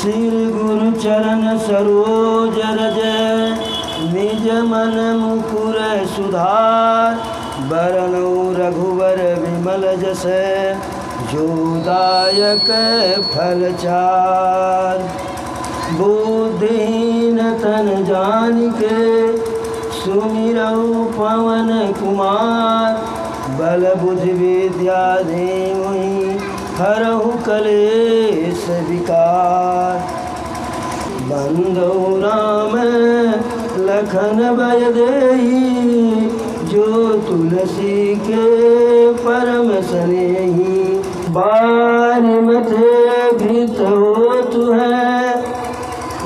श्री गुरु चरण सरोज रज निज मन मुकुर सुधार बरनौ रघुवर विमल जस जो दायक फल चार। बुद्धिहीन तन जानिके सुमिरौ पवन कुमार बल बुद्धि विद्या देवहि हरहु कलेश विकार। बंदौ राम लखन भय देहि जो तुलसी के परम स्नेही। बारि मथे घृत होत है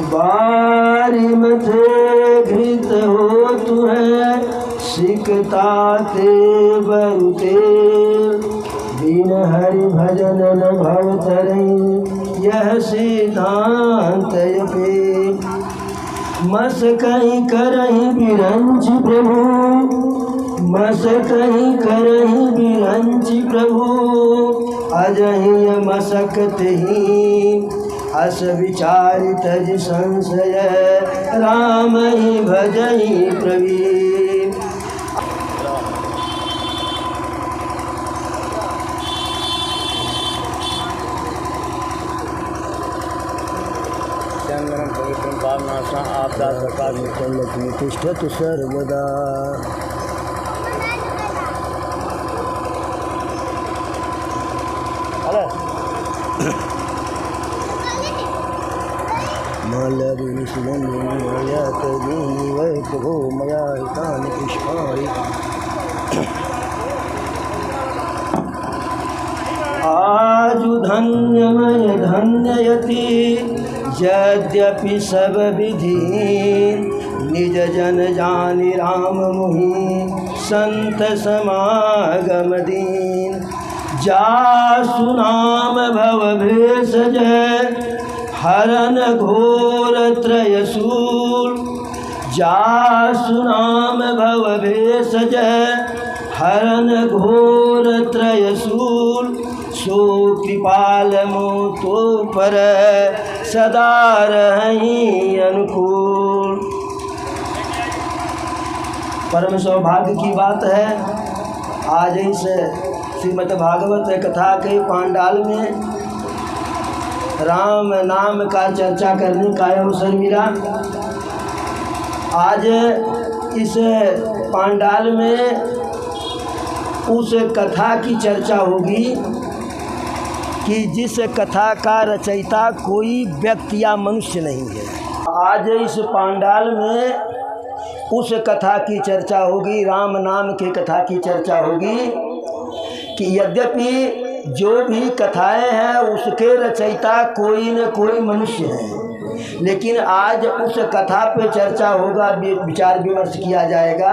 बारि मथे घृत होत है सिकता ते बरुते। बिन हरि भजन न भव तरई यह सिद्धांत पे। मस कहीं करहीं बिरंच प्रभु मस कहीं करहीं बिरंच प्रभु अजहि मसकत ही। अस विचारि तज संशय राम ही भजहि प्रवीण। चंद्रम पवित्रम पावनासा आपदा प्रकाश तिष्ठतु सर्वदा। मया हितानि पुष्पाणि। आजु धन्यमय धन्ययति यद्यपि सब विधि। निज जन जानि राम मुहि संत समागम दीन। जासु नाम भव भेषज हरन घोर त्रयशूल। जासु नाम भव भेषज हरन घोर त्रयशूल। सो कृपाल मोतो पर सदा रहि अनुकूल। परम सौभाग्य की बात है, आज इस श्रीमद् भागवत कथा के पांडाल में राम नाम का चर्चा करने का अवसर मिला। आज इस पांडाल में उस कथा की चर्चा होगी कि जिस कथा का रचयिता कोई व्यक्ति या मनुष्य नहीं है। आज इस पांडाल में उस कथा की चर्चा होगी, राम नाम के कथा की चर्चा होगी कि यद्यपि जो भी कथाएं हैं उसके रचयिता कोई न कोई मनुष्य है, लेकिन आज उस कथा पे चर्चा होगा, विचार विमर्श किया जाएगा,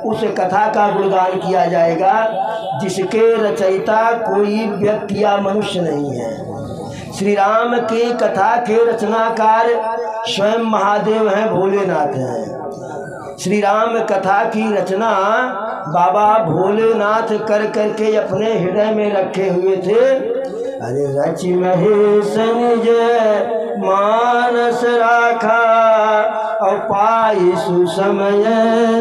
उस कथा का गुणगान किया जाएगा जिसके रचयिता कोई व्यक्ति या मनुष्य नहीं है। श्री राम की कथा के रचनाकार स्वयं महादेव हैं, भोलेनाथ हैं। श्री राम कथा की रचना बाबा भोलेनाथ कर करके अपने हृदय में रखे हुए थे। अरे रचि महेश निज मानस राखा और पाई सुसमय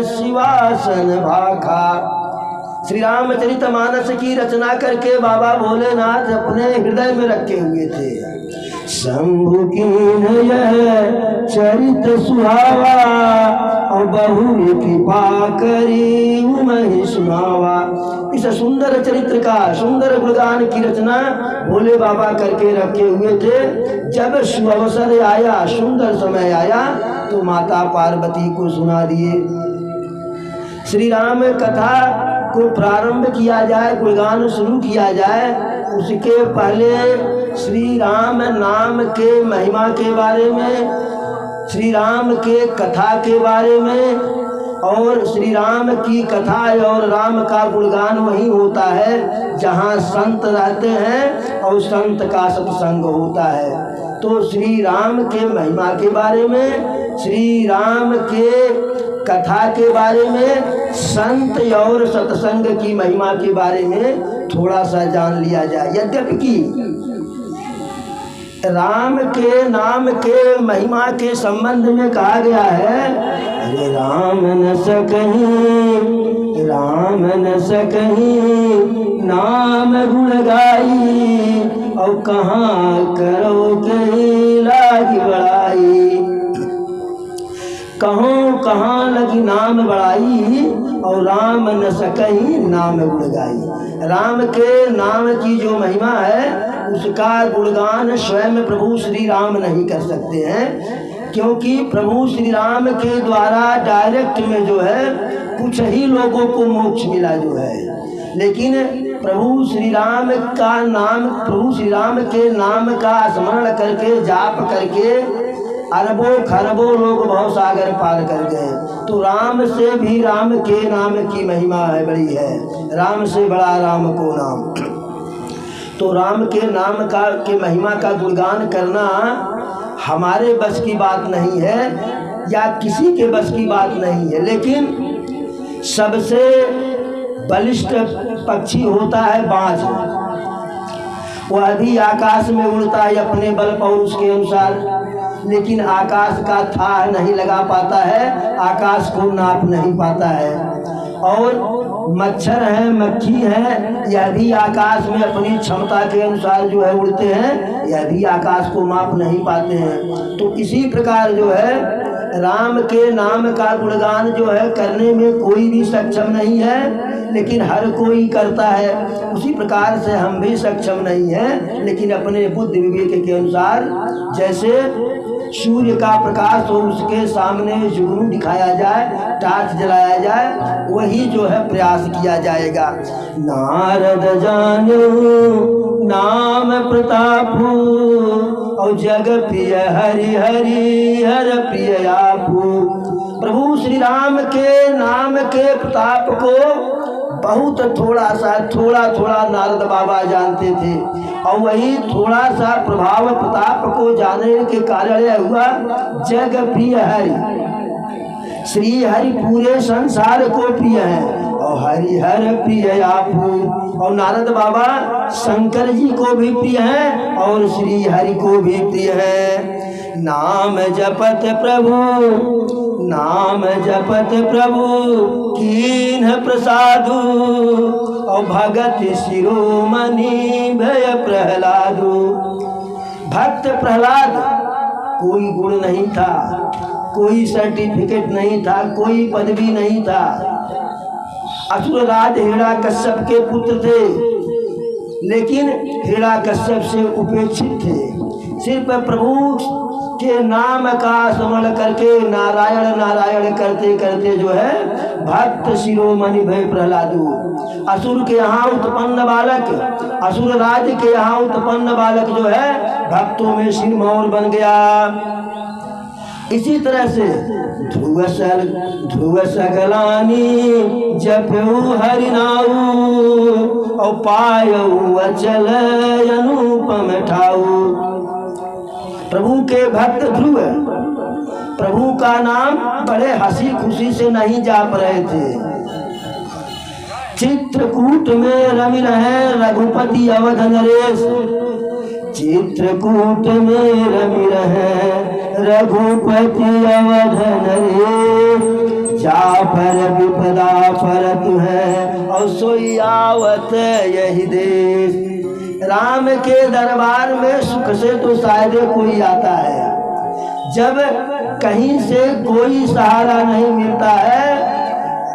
शिवासन भाखा। श्री रामचरित मानस की रचना करके बाबा भोलेनाथ अपने हृदय में रखे हुए थे। शंभु कीन यह चरित सुहावा और बहु कृपा करी महि सुनावा। इस सुंदर चरित्र का सुंदर गुणगान की रचना भोले बाबा करके रखे हुए थे। जब शुभ अवसर आया, सुंदर समय आया तो माता पार्वती को सुना दिए। श्री राम कथा को प्रारंभ किया जाए, गुणगान शुरू किया जाए, उसके पहले श्री राम नाम के महिमा के बारे में, श्री राम के कथा के बारे में, और श्री राम की कथा और राम का गुणगान वही होता है जहाँ संत रहते हैं और संत का सत्संग होता है। तो श्री राम के महिमा के बारे में, श्री राम के कथा के बारे में, संत और सत्संग की महिमा के बारे में थोड़ा सा जान लिया जाए। यद्यपि कि राम के नाम के महिमा के संबंध में कहा गया है, अरे राम न सकहीं नाम गुण गाई, और कहाँ करो कहीं लागी बड़ाई। कहाँ लगी नाम बड़ाई, और राम न सकहीं नाम गुण गाई। राम के नाम की जो महिमा है उसका गुणगान स्वयं प्रभु श्री राम नहीं कर सकते हैं, क्योंकि प्रभु श्री राम के द्वारा डायरेक्ट में जो है कुछ ही लोगों को मोक्ष मिला जो है। लेकिन प्रभु श्री राम के नाम का स्मरण करके जाप करके अरबों खरबों लोग भव सागर पार कर गए। तो राम से भी राम के नाम की महिमा है, बड़ी है। राम से बड़ा राम को नाम। तो राम के नाम के महिमा का गुणगान करना हमारे बस की बात नहीं है, या किसी के बस की बात नहीं है। लेकिन सबसे बलिष्ठ पक्षी होता है बाज। वह भी आकाश में उड़ता है अपने बल पौरुष के अनुसार, लेकिन आकाश का था नहीं लगा पाता है, आकाश को नाप नहीं पाता है। और मच्छर हैं, मक्खी हैं, यह भी आकाश में अपनी क्षमता के अनुसार जो है उड़ते हैं, यह भी आकाश को माप नहीं पाते हैं। तो इसी प्रकार जो है राम के नाम का गुणगान जो है करने में कोई भी सक्षम नहीं है, लेकिन हर कोई करता है। उसी प्रकार से हम भी सक्षम नहीं हैं, लेकिन अपने बुद्धि विवेक के अनुसार जैसे सूर्य का प्रकाश हो उसके सामने जुगनू दिखाया जाए, टार्च जलाया जाए, वही जो है प्रयास किया जाएगा। नारद जानो नाम प्रतापु, और जग प्रिय हरि हरि हर प्रिय आपू। प्रभु श्री राम के नाम के प्रताप को बहुत थोड़ा नारद बाबा जानते थे, और वही थोड़ा सा प्रभाव प्रताप को जानने के कारण यह हुआ जग प्रिय हरि। श्री हरि पूरे संसार को प्रिय है, और हरि हर प्रिय आपू। और नारद बाबा शंकर जी को भी प्रिय हैं और श्री हरि को भी प्रिय है। नाम जपत प्रभु कीन्ह प्रसादु, और भगत शिरोमणि भय प्रहलादु। भक्त प्रहलाद कोई गुण नहीं था, कोई सर्टिफिकेट नहीं था, कोई पदवी नहीं था। असुरराज हिरण्याकश्यप के पुत्र थे, लेकिन हिरण्याकश्यप से उपेक्षित थे। सिर्फ प्रभु के नाम का स्मरण करके नारायण नारायण करते करते जो है भक्त शिरोमणि भय प्रहलादु। असुर के यहाँ उत्पन्न बालक, असुर राज के यहाँ उत्पन्न बालक जो है भक्तों में सिरमौर बन गया। इसी तरह से ध्रुव सगलानी जपऊ हरि नाऊ, और पायऊ अचल अनुपम ठाऊ। प्रभु के भक्त ध्रुव प्रभु का नाम बड़े हंसी खुशी से नहीं जाप रहे थे। चित्रकूट में रवि रहे रघुपति अवध नरेश, चित्रकूट में रवि रहे रघुपति अवध नरेश। जा पर विपदा परत है, और सोई आवत यही देश। राम के दरबार में सुख से तो शायद कोई आता है, जब कहीं से कोई सहारा नहीं मिलता है,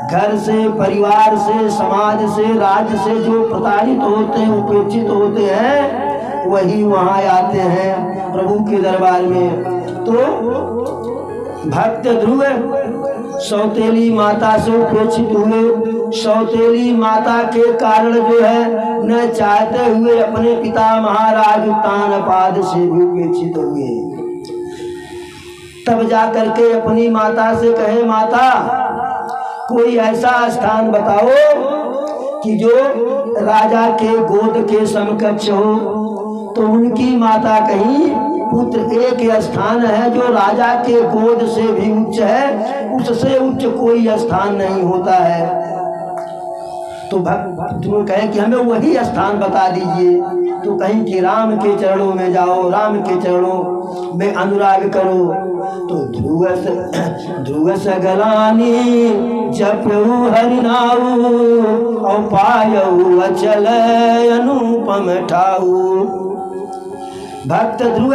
घर से, परिवार से, समाज से, राज्य से जो प्रताड़ित होते हैं, उपेक्षित होते हैं, वही वहाँ आते हैं प्रभु के दरबार में। तो भक्त ध्रुव सौतेली माता से उपेक्षित हुए। सौतेली माता के कारण जो है न चाहते हुए अपने पिता महाराज उत्तानपाद से भी उपेक्षित हुए। तब जा करके अपनी माता से कहे, माता कोई ऐसा स्थान बताओ कि जो राजा के गोद के समकक्ष हो। तो उनकी माता कहीं, पुत्र एक स्थान है जो राजा के गोद से भी उच्च है, उससे उच्च कोई स्थान नहीं होता है। तो भक्त कहे कि हमें वही स्थान बता दीजिए। तो कहीं कि राम के चरणों में जाओ, राम के चरणों में अनुराग करो। तो ध्रुव सगलानी जपऊ हरि नाऊ और पायऊ अचल अनुपम ठाऊ। भक्त ध्रुव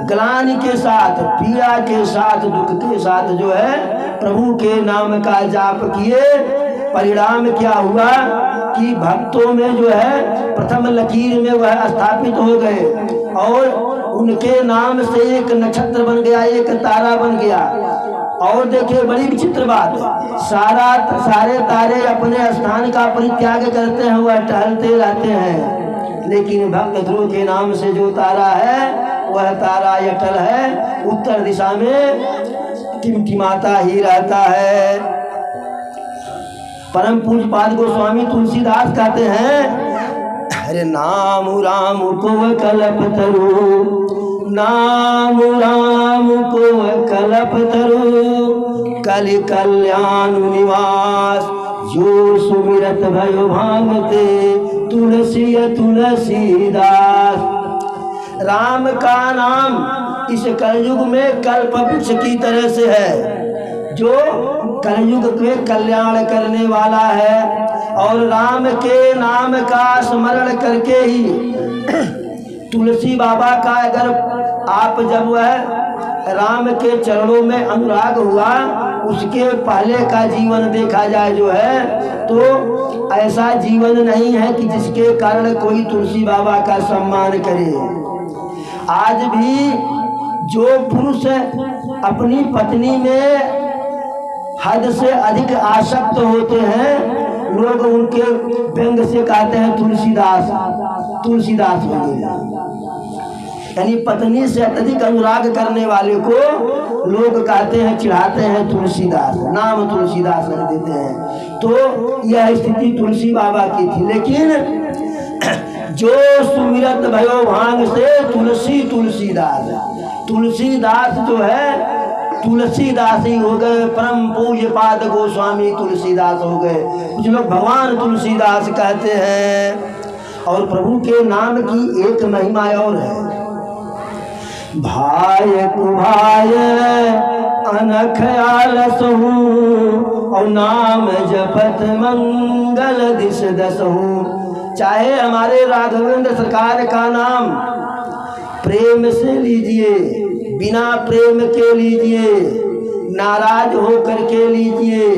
ग्लानि के साथ, पीड़ा के साथ, दुख के साथ जो है प्रभु के नाम का जाप किए। परिणाम क्या हुआ कि भक्तों में जो है प्रथम लकीर में वह स्थापित हो गए और उनके नाम से एक नक्षत्र बन गया, एक तारा बन गया। और देखिए बड़ी विचित्र बात, सारे तारे अपने स्थान का परित्याग करते हैं, वह टहलते रहते हैं, लेकिन भक्त ध्रुव के नाम से जो तारा है वह तारा अटल है, उत्तर दिशा में टिमटिमाता ही रहता है। परम पूज्य पाद गोस्वामी तुलसीदास कहते हैं, अरे नाम राम को कल्प तरु, नाम राम को कल्प तरु, कलि कल्याण निवास, जो सुमिरत भयो भांगते तुलसी तुलसीदास। राम का नाम इस कलयुग में कल्प वृक्ष की तरह से है, जो कलयुग के कल्याण करने वाला है। और राम के नाम का स्मरण करके ही तुलसी बाबा का अगर आप जब वह राम के चरणों में अनुराग हुआ, उसके पहले का जीवन देखा जाए जो है तो ऐसा जीवन नहीं है कि जिसके कारण कोई तुलसी बाबा का सम्मान करे। आज भी जो पुरुष अपनी पत्नी में हद से अधिक आसक्त होते हैं, लोग उनके व्यंग से कहते हैं तुलसीदास, तुलसीदास हो गए। यानी पत्नी से अत्यधिक अनुराग करने वाले को लोग कहते हैं, चिढ़ाते हैं तुलसीदास, नाम तुलसीदास रख देते हैं। तो यह स्थिति तुलसी बाबा की थी। लेकिन जो सुमिरत भयो भांग से तुलसी तुलसीदास, तुलसीदास जो है तुलसीदास ही हो गए। परम पूज्य पाद गोस्वामी तुलसीदास हो गए। कुछ लोग भगवान तुलसीदास कहते हैं। और प्रभु के नाम की एक महिमा और है, भाय कुभाय अनख आलसहु, और नाम जपत मंगल दिस दसहु। चाहे हमारे राघवेंद्र सरकार का नाम प्रेम से लीजिए, बिना प्रेम के लीजिए, नाराज होकर के लीजिए,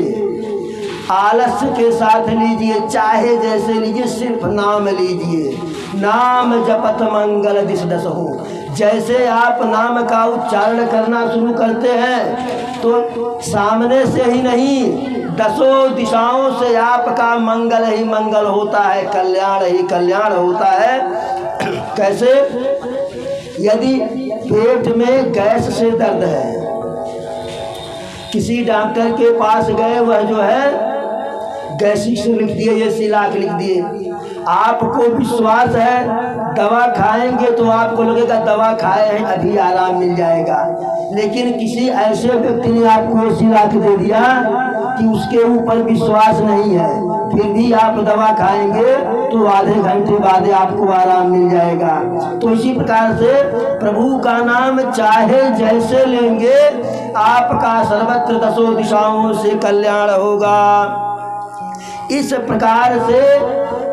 आलस्य के साथ लीजिए, चाहे जैसे लीजिए, सिर्फ नाम लीजिए। नाम जपत मंगल दिस दसहु। जैसे आप नाम का उच्चारण करना शुरू करते हैं तो सामने से ही नहीं, दसों दिशाओं से आपका मंगल ही मंगल होता है, कल्याण ही कल्याण होता है। कैसे? यदि पेट में गैस से दर्द है, किसी डॉक्टर के पास गए, वह जो है गैसिक्स लिख दिए, ये सिलाक लिख दिए, आपको विश्वास है दवा खाएंगे तो आपको लगेगा दवा खाए हैं अभी आराम मिल जाएगा। लेकिन किसी ऐसे व्यक्ति ने आपको सिलाक दे दिया कि उसके ऊपर विश्वास नहीं है, फिर भी आप दवा खाएंगे तो आधे घंटे बाद आपको आराम मिल जाएगा। तो इसी प्रकार से प्रभु का नाम चाहे जैसे लेंगे, आपका सर्वत्र दसों दिशाओं से कल्याण होगा। इस प्रकार से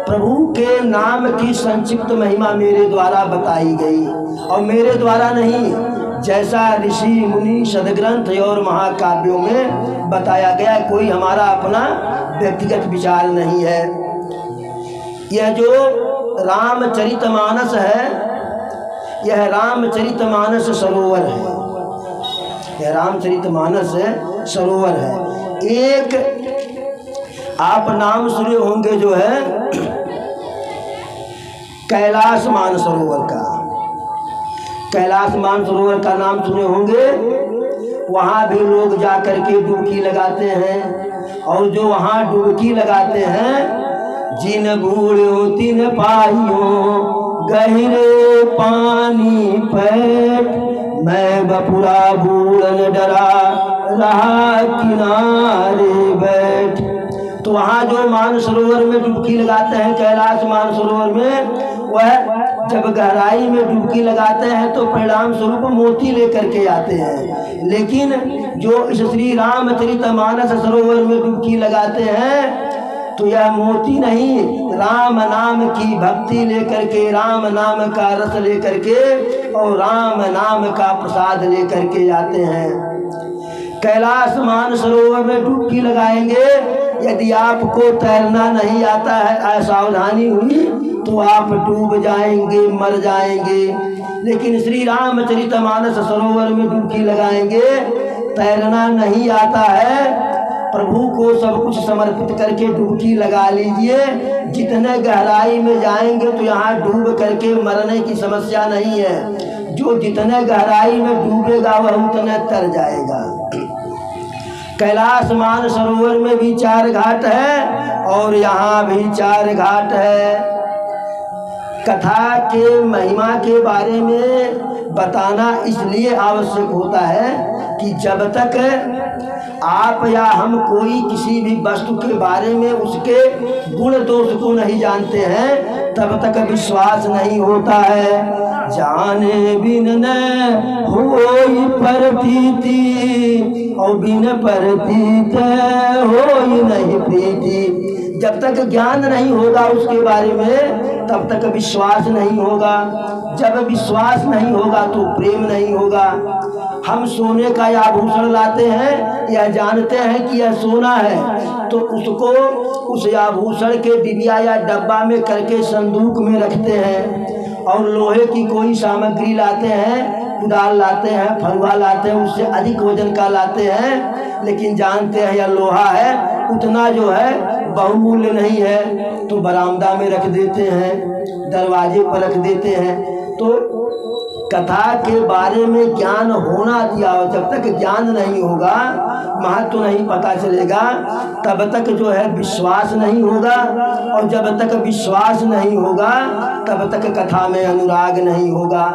प्रभु के नाम की संक्षिप्त महिमा मेरे द्वारा बताई गई, और मेरे द्वारा नहीं, जैसा ऋषि मुनि सदग्रंथ और महाकाव्यों में बताया गया, कोई हमारा अपना व्यक्तिगत विचार नहीं है। यह जो रामचरितमानस है, यह रामचरितमानस सरोवर है, यह रामचरितमानस सरोवर है। एक आप नाम सुने होंगे जो है कैलाश मानसरोवर का, कैलाश मानसरोवर का नाम सुने होंगे। वहाँ भी लोग जा कर के डुबकी लगाते हैं, और जो वहाँ डुबकी लगाते हैं, जिन बूढ़ो तिन पाइयों गहरे पानी पैठ, मैं बपुरा बूढ़न डरा रहा किनारे बैठ। तो वहाँ जो मानसरोवर में डुबकी लगाते हैं, कैलाश मानसरोवर में, वह जब गहराई में डुबकी लगाते हैं तो परिणाम स्वरूप मोती लेकर के आते हैं। लेकिन जो इस श्री रामचरितमानस सरोवर में डुबकी लगाते हैं तो यह मोती नहीं, राम नाम की भक्ति लेकर के, राम नाम का रस लेकर के और राम नाम का प्रसाद लेकर के आते हैं। कैलाश मानसरोवर में डुबकी लगाएंगे, यदि आपको तैरना नहीं आता है, असावधानी हुई तो आप डूब जाएंगे, मर जाएंगे। लेकिन श्री रामचरितमानस सरोवर में डुबकी लगाएंगे, तैरना नहीं आता है, प्रभु को सब कुछ समर्पित करके डुबकी लगा लीजिए। जितने गहराई में जाएंगे तो यहाँ डूब करके मरने की समस्या नहीं है। जो जितने गहराई में डूबेगा वह उतने तर जाएगा। कैलाश मानसरोवर में भी 4 घाट है और यहाँ भी 4 घाट है। कथा के महिमा के बारे में बताना इसलिए आवश्यक होता है कि जब तक आप या हम कोई किसी भी वस्तु के बारे में उसके गुण दोष को नहीं जानते हैं तब तक विश्वास नहीं होता है। जाने बिन न होई प्रतीति और बिन प्रतीत होई नहीं प्रीति। जब तक ज्ञान नहीं होगा उसके बारे में तब तक विश्वास नहीं होगा। जब विश्वास नहीं होगा तो प्रेम नहीं होगा। हम सोने का आभूषण लाते हैं, यह जानते हैं कि यह सोना है, तो उसको उस आभूषण के डिबिया या डब्बा में करके संदूक में रखते हैं। और लोहे की कोई सामग्री लाते हैं, कुदाल लाते हैं, फरुआ लाते हैं, उससे अधिक वजन का लाते हैं, लेकिन जानते हैं यह लोहा है, उतना जो है बहुमूल्य नहीं है, तो बरामदा में रख देते हैं, दरवाजे पर रख देते हैं। तो कथा के बारे में ज्ञान होना दिया, जब तक ज्ञान नहीं होगा, महत्व नहीं पता चलेगा, तब तक जो है विश्वास नहीं होगा। और जब तक विश्वास नहीं होगा तब तक कथा में अनुराग नहीं होगा।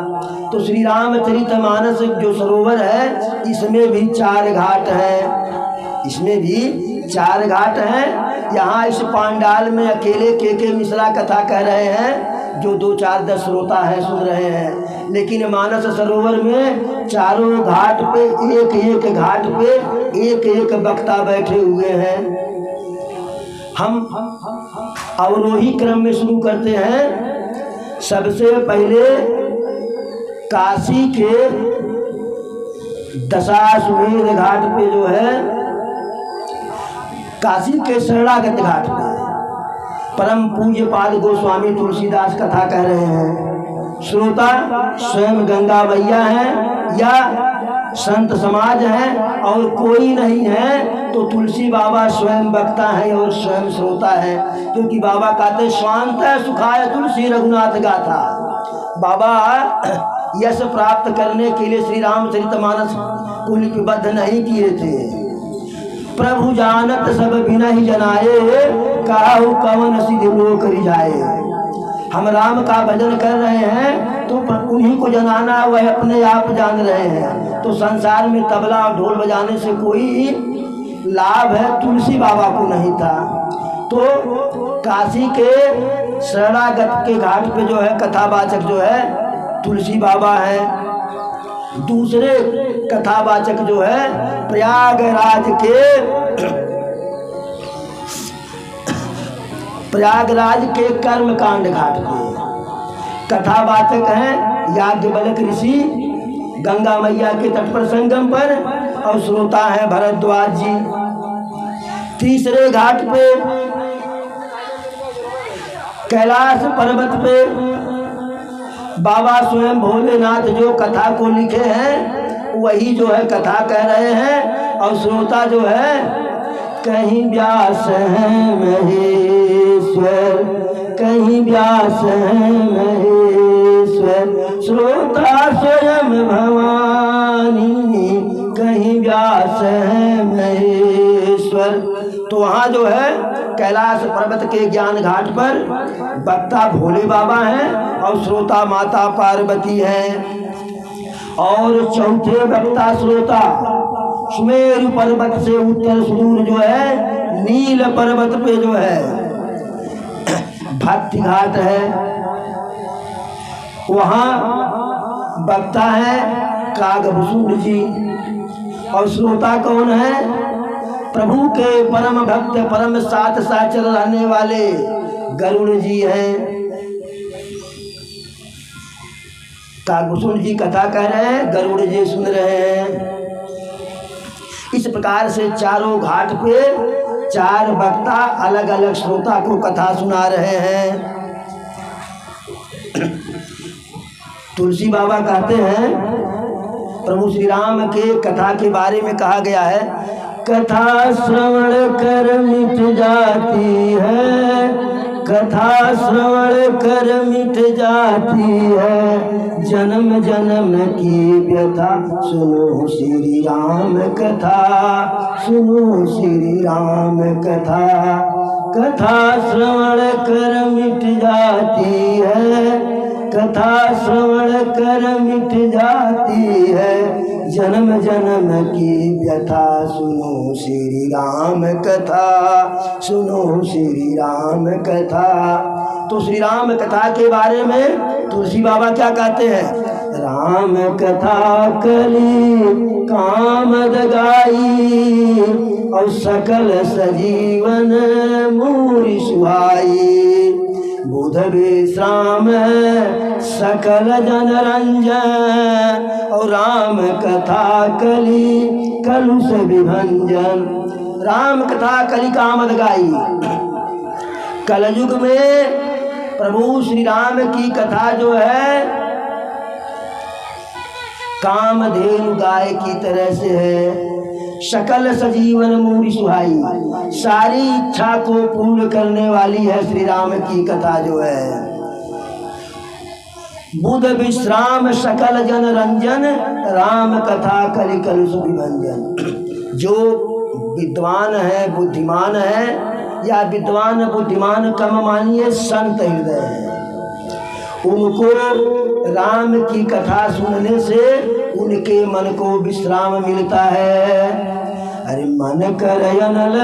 तो श्री रामचरितमानस जो सरोवर है इसमें भी 4 घाट हैं, इसमें भी 4 घाट हैं। यहाँ इस पांडाल में अकेले के मिश्रा कथा कह रहे हैं, जो 2-4-10 श्रोता है सुन रहे हैं। लेकिन मानस सरोवर में चारों घाट पे एक घाट पे एक वक्ता बैठे हुए हैं। हम अवरोही क्रम में शुरू करते हैं। सबसे पहले काशी के दशाश्वमेध घाट पे जो है, काशी के शरणागत घाट पे परम पूज्य पाद गोस्वामी तुलसीदास कथा कह रहे हैं। श्रोता स्वयं गंगा मैया हैं या संत समाज हैं और कोई नहीं है तो तुलसी बाबा स्वयं वक्ता हैं और स्वयं श्रोता है। क्योंकि बाबा कहते स्वांत सुखाय तुलसी रघुनाथ गाथा। बाबा यश प्राप्त करने के लिए श्री रामचरितमानस को लिपिबद्ध नहीं किए थे। प्रभु जानत सब बिना ही जनाए, काहू कवन सिद्ध लोक रिझाए। हम राम का भजन कर रहे हैं तो उन्हीं को जनाना वह अपने आप जान रहे हैं। तो संसार में तबला और ढोल बजाने से कोई लाभ है तुलसी बाबा को नहीं था। तो काशी के शरणागत के घाट पे जो है कथावाचक जो है तुलसी बाबा है। दूसरे कथावाचक जो है प्रयागराज के कर्मकांड घाट पे कथावाचक हैं याज्ञवल्क्य ऋषि गंगा मैया के तट पर संगम पर, और श्रोता है भरद्वाज जी। तीसरे घाट पे कैलाश पर्वत पे बाबा स्वयं भोलेनाथ जो कथा को लिखे हैं वही जो है कथा कह रहे हैं। और श्रोता जो है कहीं व्यास है महेश्वर, कहीं व्यास है महेश्वर, श्रोता स्वयं भवानी, कहीं व्यास है महेश्वर। तो वहाँ जो है कैलाश पर्वत के ज्ञान घाट पर वक्ता भोले बाबा हैं और श्रोता माता पार्वती हैं। और चौथे वक्ता श्रोता सुमेरु पर्वत से उत्तर सुदूर जो है नील पर्वत पे जो है भक्ति घाट है। वहाँ वक्ता है कागभूषण जी और श्रोता कौन है? प्रभु के परम भक्त परम साथ चल रहने वाले गरुड़ जी हैं। कागभूषण जी कथा कह रहे हैं, गरुड़ जी सुन रहे हैं। इस प्रकार से चारों घाट पे चार वक्ता अलग अलग श्रोता को कथा सुना रहे हैं। तुलसी बाबा कहते हैं, प्रभु श्री राम के कथा के बारे में कहा गया है, कथा श्रवण कर मिट जाती है, कथा श्रवण कर मिट जाती है, जन्म जन्म की व्यथा सुनो श्री राम कथा, सुनो श्री राम कथा, कथा श्रवण कर मिट जाती है, कथा श्रवण कर मिट जाती है, जन्म जन्म की व्यथा सुनो श्री राम कथा, सुनो श्री राम कथा। तो श्री राम कथा के बारे में तुलसी बाबा क्या कहते हैं? राम कथा कली कामद गाई, और सकल सजीवन मूरी सुहाई, बुध विश्राम सकल जन रंजन, और राम कथा कली कलुष विभंजन। राम कथा कली कामद गाई। कलयुग में प्रभु श्री राम की कथा जो है कामधेनु गाय की तरह से है। सकल सजीवन मूरी सुहाई, सारी इच्छा को पूर्ण करने वाली है श्री राम की कथा जो है। बुध विश्राम सकल जन रंजन, राम कथा कलि कलुष विभंजन। जो विद्वान है बुद्धिमान है, या विद्वान बुद्धिमान कम मानिए संत हृदय है, उनको राम की कथा सुनने से उनके मन को विश्राम मिलता है। अरे मन कर अनल,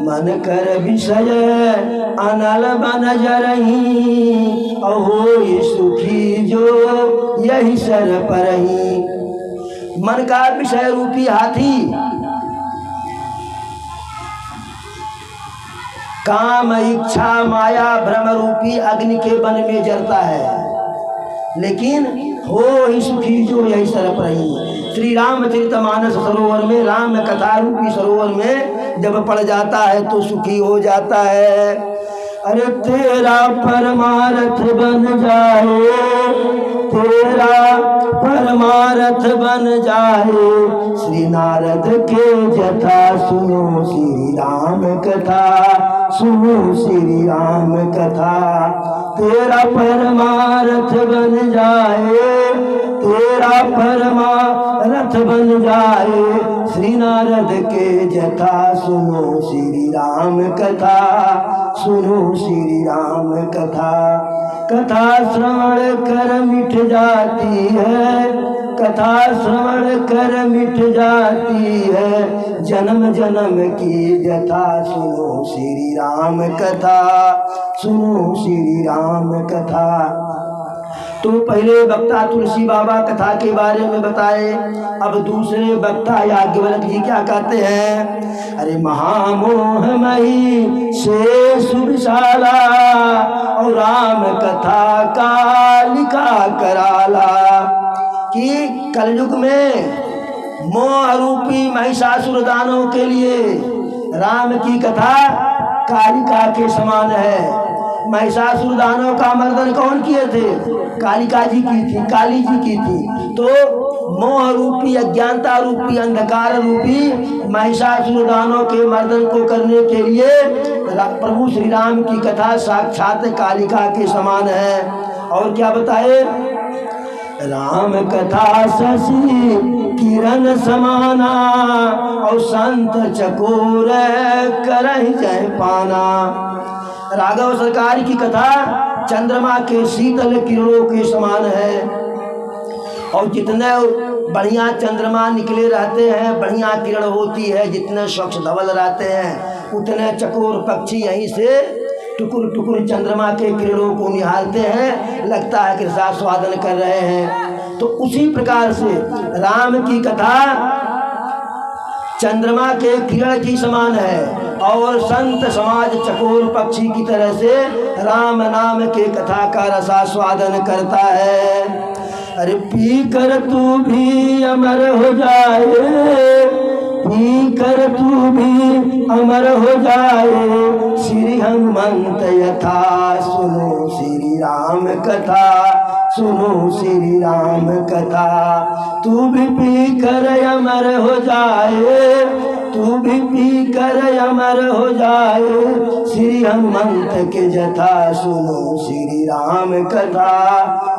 मन कर विषय, अनल बन जरही, अहो ये सुखी जो यही सर परही। मन का विषय रूपी हाथी काम इच्छा माया भ्रम रूपी अग्नि के वन में जलता है, लेकिन हो ही सुखी जो यही सरप रही। श्री रामचरितमानस सरोवर में, राम कथा रूपी सरोवर में जब पड़ जाता है तो सुखी हो जाता है। अरे तेरा परमार्थ बन जाए, तेरा परमार्थ बन जाए, श्री नारद के जथा सुनो श्री राम कथा, सुनो श्री राम कथा। तेरा परमार्थ बन जाए, तेरा परमार्थ बन जाए, श्री नारद के जथा सुनो श्री राम कथा, सुनो श्री राम कथा। कथा श्रवण कर मिट जाती है, कथा श्रवण कर मिट जाती है, जन्म जन्म की व्यथा सुनो श्री राम कथा, सुनो श्री राम कथा। तो पहले वक्ता तुलसी बाबा कथा के बारे में बताए, अब दूसरे वक्ता याज्ञवल्क्य जी क्या कहते हैं? अरे महामोहमयी से सुविशाला, और राम कथा कालिका कराला। कि कलयुग में मोह रूपी महिषासुर दानव के लिए राम की कथा कालिका के समान है। महिषासुर दानव का मर्दन कौन किए थे? कालिका जी की थी, काली जी की थी। तो मोह रूपी अज्ञानता रूपी अंधकार रूपी महिषासुर दानव के मर्दन को करने के लिए प्रभु श्री राम की कथा साक्षात कालिका के समान है। और क्या बताए? राम कथा शशि किरण समाना, और संत चकोर करहि जय पाना। राघव सरकार की कथा चंद्रमा के शीतल किरणों के समान है, और जितने बढ़िया चंद्रमा निकले रहते हैं, बढ़िया किरण होती है, जितने स्वच्छ धवल रहते हैं, उतने चकोर पक्षी यहीं से टुकुर टुकुर चंद्रमा के किरणों को निहारते हैं, लगता है कि रसास्वादन कर रहे हैं। तो उसी प्रकार से राम की कथा चंद्रमा के किरण की समान है और संत समाज चकोर पक्षी की तरह से राम नाम के कथा का रसास्वादन करता है। अरे पी कर तू भी अमर हो जाए, पी कर तू भी अमर हो जाए, श्री हनुमंत यथा सुनो श्री राम कथा, सुनो श्री राम कथा। तू भी पी कर अमर हो जाए, तू भी पी कर अमर हो जाए, श्री हनुमंत के जथा सुनो श्री राम कथा,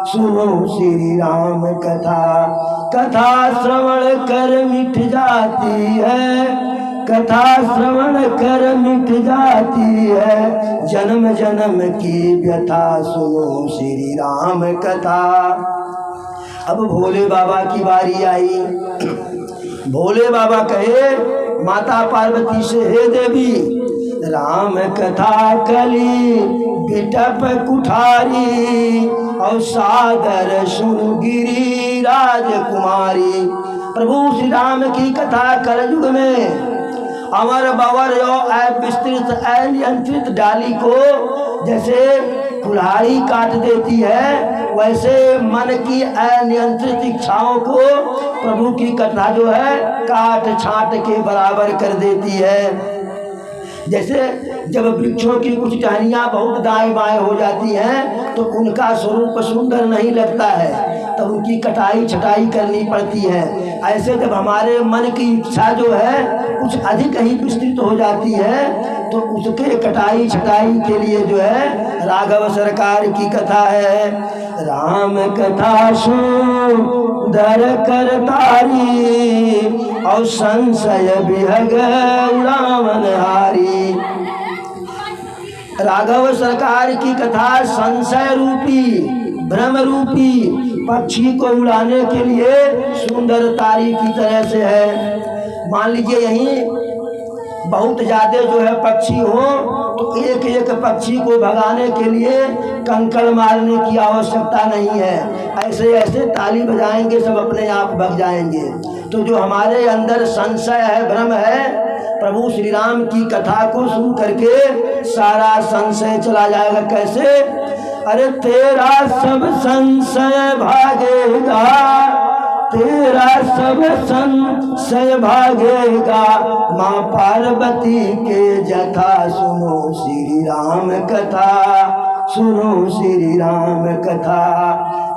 सुनो श्री राम कथा। कथा श्रवण कर मिट जाती है, कथा श्रवण कर मिट जाती है, जन्म जन्म की व्यथा सुनो श्री राम कथा। अब भोले बाबा की बारी आई। भोले बाबा कहे माता पार्वती से, हे देवी राम कथा कली बिटप कुठारी, और सादर सुन गिरी राजकुमारी। प्रभु श्री राम की कथा कलयुग में अमर बवर विस्तृत अनियंत्रित डाली को जैसे कुल्हाड़ी काट देती है, वैसे मन की अनियंत्रित इच्छाओं को प्रभु की कथा जो है काट छाट के बराबर कर देती है। जैसे जब वृक्षों की कुछ टहनियाँ बहुत दाएं बाएं हो जाती हैं तो उनका स्वरूप सुंदर नहीं लगता है, तब उनकी कटाई छटाई करनी पड़ती है। ऐसे जब हमारे मन की इच्छा जो है कुछ अधिक ही विस्तृत हो जाती है तो उसके कटाई छटाई के लिए जो है राघव सरकार की कथा है। राम कथा सुंदर कर तारी, और संशय विहग उड़ावन हारी। राघव सरकार की कथा संशय रूपी भ्रम रूपी पक्षी को उड़ाने के लिए सुंदर तारी की तरह से है। मान लीजिए यहीं बहुत ज़्यादा जो है पक्षी हो तो एक एक पक्षी को भगाने के लिए कंकड़ मारने की आवश्यकता नहीं है, ऐसे ऐसे ताली बजाएंगे सब अपने आप भग जाएंगे। तो जो हमारे अंदर संशय है भ्रम है, प्रभु श्री राम की कथा को सुन करके सारा संशय चला जाएगा। कैसे? अरे तेरा सब संशय भागेगा, तेरा सब संशय भागेगा, माँ पार्वती के जथा सुनो श्री राम कथा, सुनो श्री राम कथा।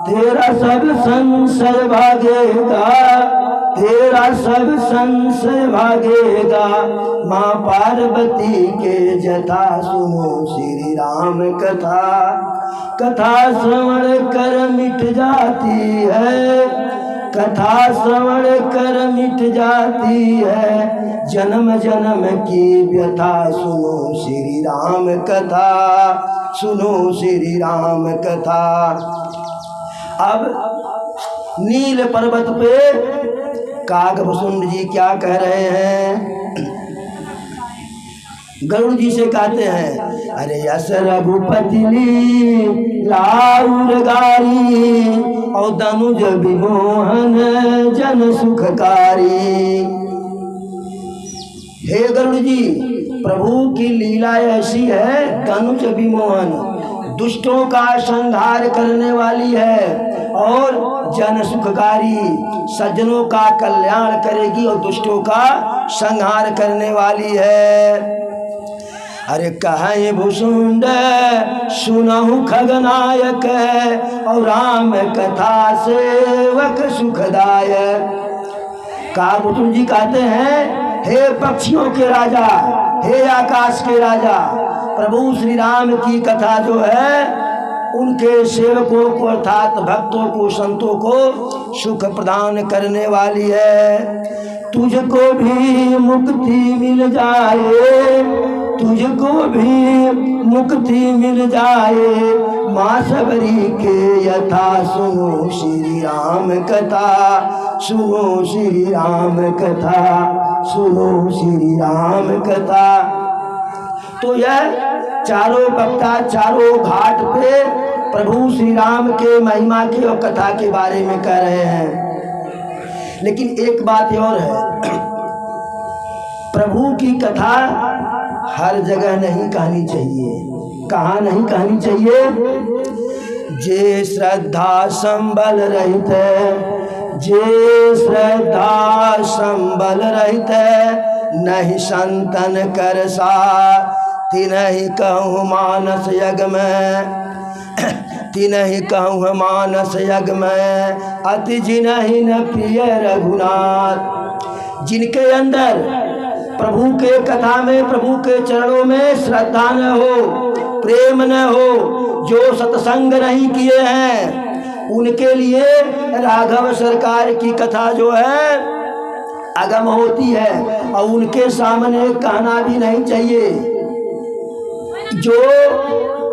तेरा सब संशय भागेगा, तेरा सब संशय भागेगा, माँ पार्वती के जथा सुनो श्री राम कथा। कथा श्रवण कर मिट जाती है, कथा श्रवण कर मिट जाती है, जन्म जन्म की व्यथा सुनो श्री राम कथा, सुनो श्री राम कथा। अब नील पर्वत पे कागभूषुंड जी क्या कह रहे हैं? गरुड़ जी से कहते हैं, अरे यस रघुपति लाउर गारी, और दनुज विमोहन जन सुखकारी। हे गरुड़ जी, प्रभु की लीला ऐसी है, दनुज विमोहन दुष्टों का संहार करने वाली है और जन सुखकारी सज्जनों का कल्याण करेगी और दुष्टों का संहार करने वाली है। अरे कहे भूषुंड सुनहु खगनायक, और राम कथा सेवक सुखदायक। कागभूषुंड जी कहते हैं, हे पक्षियों के राजा, हे आकाश के राजा, प्रभु श्री राम की कथा जो है उनके सेवकों को अर्थात भक्तों को संतों को सुख प्रदान करने वाली है। तुझको भी मुक्ति मिल जाए, तुझको भी मुक्ति मिल जाए, माँ सबरी के यथा सुनो श्री राम कथा, सुनो श्री राम कथा, सुनो श्री राम कथा। तो यह चारों वक्ता चारों घाट पे प्रभु श्री राम के महिमा के और कथा के बारे में कह रहे हैं। लेकिन एक बात और है, प्रभु की कथा हर जगह नहीं कहनी चाहिए। कहाँ नहीं कहनी चाहिए? जे श्रद्धा संबल रहित है, जे श्रद्धा संबल रहित है, नहीं संतन कर सा तिनहि कहूँ मानस यज्ञ में, तिनहि कहूँ मानस यज्ञ में, अति जिनहि न प्रिय रघुनाथ। जिनके अंदर प्रभु के कथा में, प्रभु के चरणों में श्रद्धा न हो, प्रेम न हो, जो सत्संग नहीं किए हैं, उनके लिए राघव सरकार की कथा जो है अगम होती है और उनके सामने कहना भी नहीं चाहिए। जो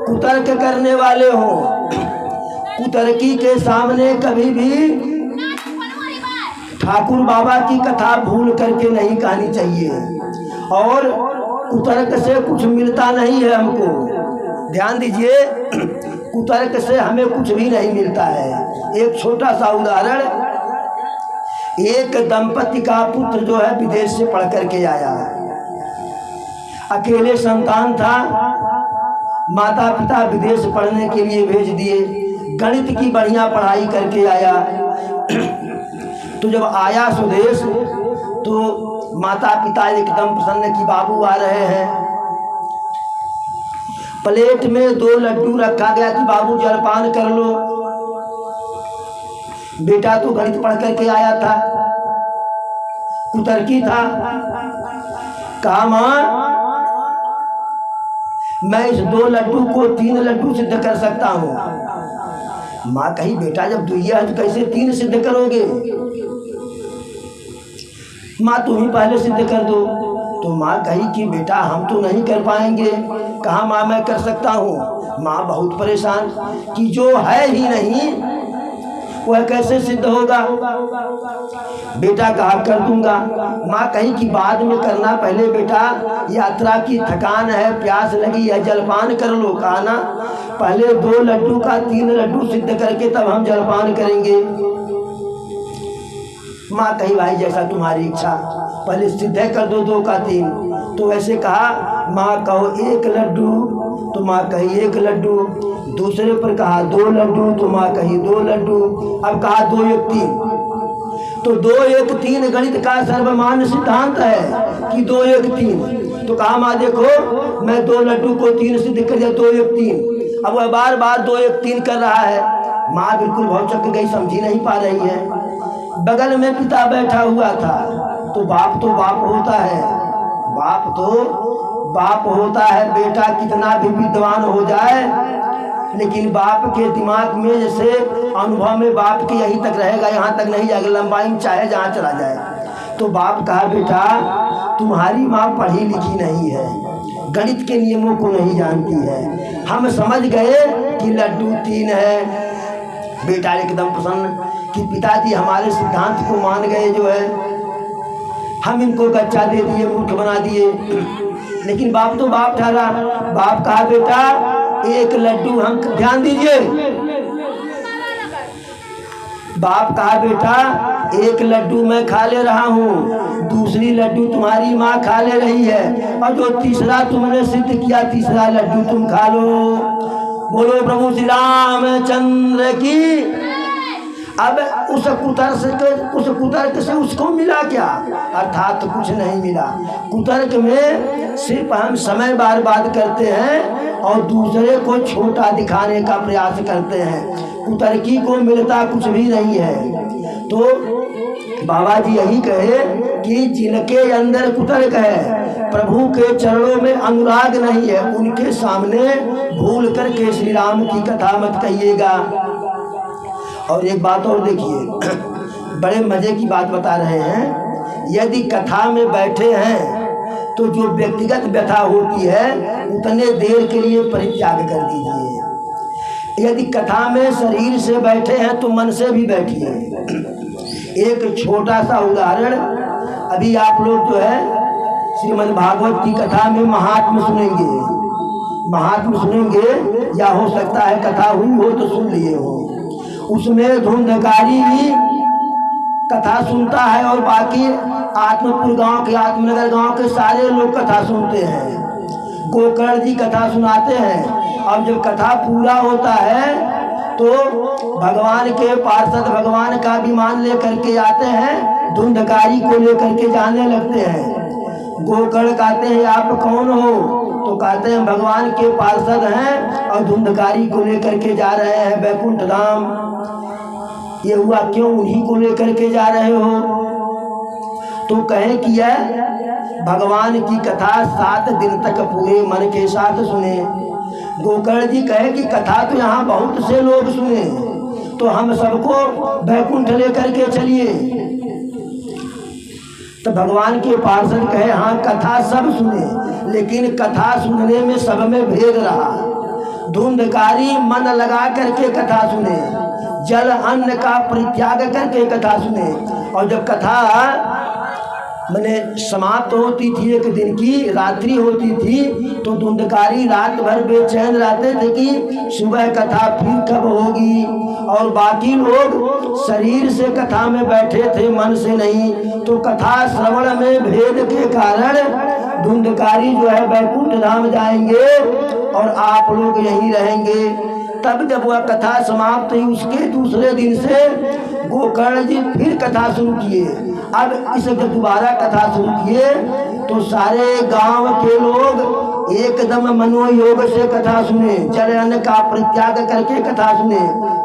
कुतर्क करने वाले हों, कुतर्की के सामने कभी भी ठाकुर बाबा की कथा भूल करके नहीं कहनी चाहिए। और कुतर्क से कुछ मिलता नहीं है हमको, ध्यान दीजिए, कुतर्क से हमें कुछ भी नहीं मिलता है। एक छोटा सा उदाहरण, एक दंपति का पुत्र जो है विदेश से पढ़ करके आया, अकेले संतान था, माता पिता विदेश पढ़ने के लिए भेज दिए, गणित की बढ़िया पढ़ाई करके आया। तो जब आया स्वदेश तो माता पिता एकदम प्रसन्न कि बाबू आ रहे हैं। प्लेट में 2 लड्डू रखा गया कि बाबू जलपान कर लो। बेटा तो गणित पढ़ करके आया था, कुतर्की था, कहा मां मैं इस 2 लड्डू को 3 लड्डू सिद्ध कर सकता हूं। मां कही बेटा जब दुइया है तो कैसे 3 सिद्ध करोगे? मां तुम ही पहले सिद्ध कर दो। तो माँ कही कि बेटा हम तो नहीं कर पाएंगे। कहा माँ मैं कर सकता हूँ। माँ बहुत परेशान कि जो है ही नहीं वह कैसे सिद्ध होगा। बेटा कहा कर दूंगा। माँ कही कि बाद में करना, पहले बेटा यात्रा की थकान है, प्यास लगी है, जलपान कर लो। कहा ना पहले 2 लड्डू का 3 लड्डू सिद्ध करके तब हम जलपान करेंगे। माँ कही भाई जैसा तुम्हारी इच्छा, पहले सिद्ध कर दो 2 का 3। तो वैसे कहा माँ कहो 1 लड्डू, तो माँ कही 1 लड्डू। दूसरे पर कहा 2 लड्डू, तो माँ कही 2 लड्डू। अब कहा 2 1 3। तो 2 1 3 गणित का सर्वमान्य सिद्धांत है कि 2 1 3। तो कहा माँ देखो मैं 2 लड्डू को 3 सिद्ध कर दिया, 2 1 3। अब वह बार बार 2 1 3 कर रहा है। माँ बिल्कुल भौचक्क गई, समझी नहीं पा रही है। बगल में पिता बैठा हुआ था। तो बाप होता है, बाप तो बाप होता है। बेटा कितना भी विद्वान हो जाए, लेकिन बाप के दिमाग में जैसे अनुभव में बाप के यहीं तक रहेगा, यहाँ तक नहीं जाएगा, लंबाई में चाहे जहाँ चला जाए। तो बाप कहा बेटा तुम्हारी माँ पढ़ी लिखी नहीं है, गणित के नियमों को नहीं जानती है, हम समझ गए कि लड्डू 3 है। बेटा एकदम प्रसन्न कि पिताजी हमारे सिद्धांत को मान गए, जो है हम इनको कच्चा दे दिए, मूर्ख बना दिए। लेकिन बाप तो बाप ठहरा। बाप कहा बेटा 1 लड्डू हम, ध्यान दीजिए, बाप कहा बेटा 1 लड्डू मैं खा ले रहा हूँ, दूसरी लड्डू तुम्हारी माँ खा ले रही है, और जो तीसरा तुमने सिद्ध किया, तीसरा लड्डू तुम खा लो। बोलो प्रभु श्री रामचंद्र की। अब उस कुतर्क से उसको मिला क्या? अर्थात तो कुछ नहीं मिला। कुतर्क में सिर्फ हम समय बर्बाद करते हैं और दूसरे को छोटा दिखाने का प्रयास करते हैं। कुतर्की को मिलता कुछ भी नहीं है। तो बाबा जी यही कहे कि जिनके अंदर कुतर्क है, प्रभु के चरणों में अनुराग नहीं है, उनके सामने भूल करके श्री राम की कथा मत कहिएगा। और एक बात और देखिए, बड़े मजे की बात बता रहे हैं। यदि कथा में बैठे हैं तो जो व्यक्तिगत व्यथा होती है उतने देर के लिए परित्याग कर दीजिए। यदि कथा में शरीर से बैठे हैं तो मन से भी बैठिए। एक छोटा सा उदाहरण, अभी आप लोग जो है श्रीमद् भागवत की कथा में महात्म्य सुनेंगे। महात्मा सुनेंगे, या हो सकता है कथा हुई हो तो सुन लिए हो। उसमें धुंधकारी कथा सुनता है और बाकी आत्मपुर गांव के, आत्मनगर गांव के सारे लोग कथा सुनते हैं। गोकर्ण जी कथा सुनाते हैं। अब जब कथा पूरा होता है तो भगवान के पार्षद भगवान का विमान लेकर के आते हैं, धुंधकारी को लेकर के जाने लगते हैं। गोकर्ण कहते हैं आप कौन हो? तो कहते हैं भगवान के पार्षद हैं और धुंधकारी को लेकर के जा रहे हैं बैकुंठ धाम। ये हुआ क्यों? उन्हीं को लेकर के जा रहे हो? तो कहें कि भगवान की कथा 7 दिन तक पूरे मन के साथ सुने। गोकर्ण जी कहे कि कथा तो यहाँ बहुत से लोग सुने, तो हम सबको बैकुंठ लेकर के चलिए। तो भगवान के पार्षद कहे हाँ कथा सब सुने, लेकिन कथा सुनने में सब में भेद रहा। धुंधकारी मन लगा करके कथा सुने, जल अन्न का परित्याग करके कथा सुने। और जब कथा मैंने समाप्त होती थी, एक दिन की रात्रि होती थी, तो धुंधकारी रात भर बेचैन रहते थे कि सुबह कथा फिर कब होगी। और बाकी लोग शरीर से कथा में बैठे थे, मन से नहीं। तो कथा श्रवण में भेद के कारण धुंधकारी जो है बैकुंठ धाम जाएंगे और आप लोग यहीं रहेंगे। तब जब वह कथा समाप्त हुई उसके दूसरे दिन से गोकर्ण जी फिर कथा शुरू किए। अब इसे जब दोबारा कथा शुरू किए तो सारे गांव के लोग एकदम मनोयोग से कथा सुने, जल अन्न का परित्याग करके कथा सुने,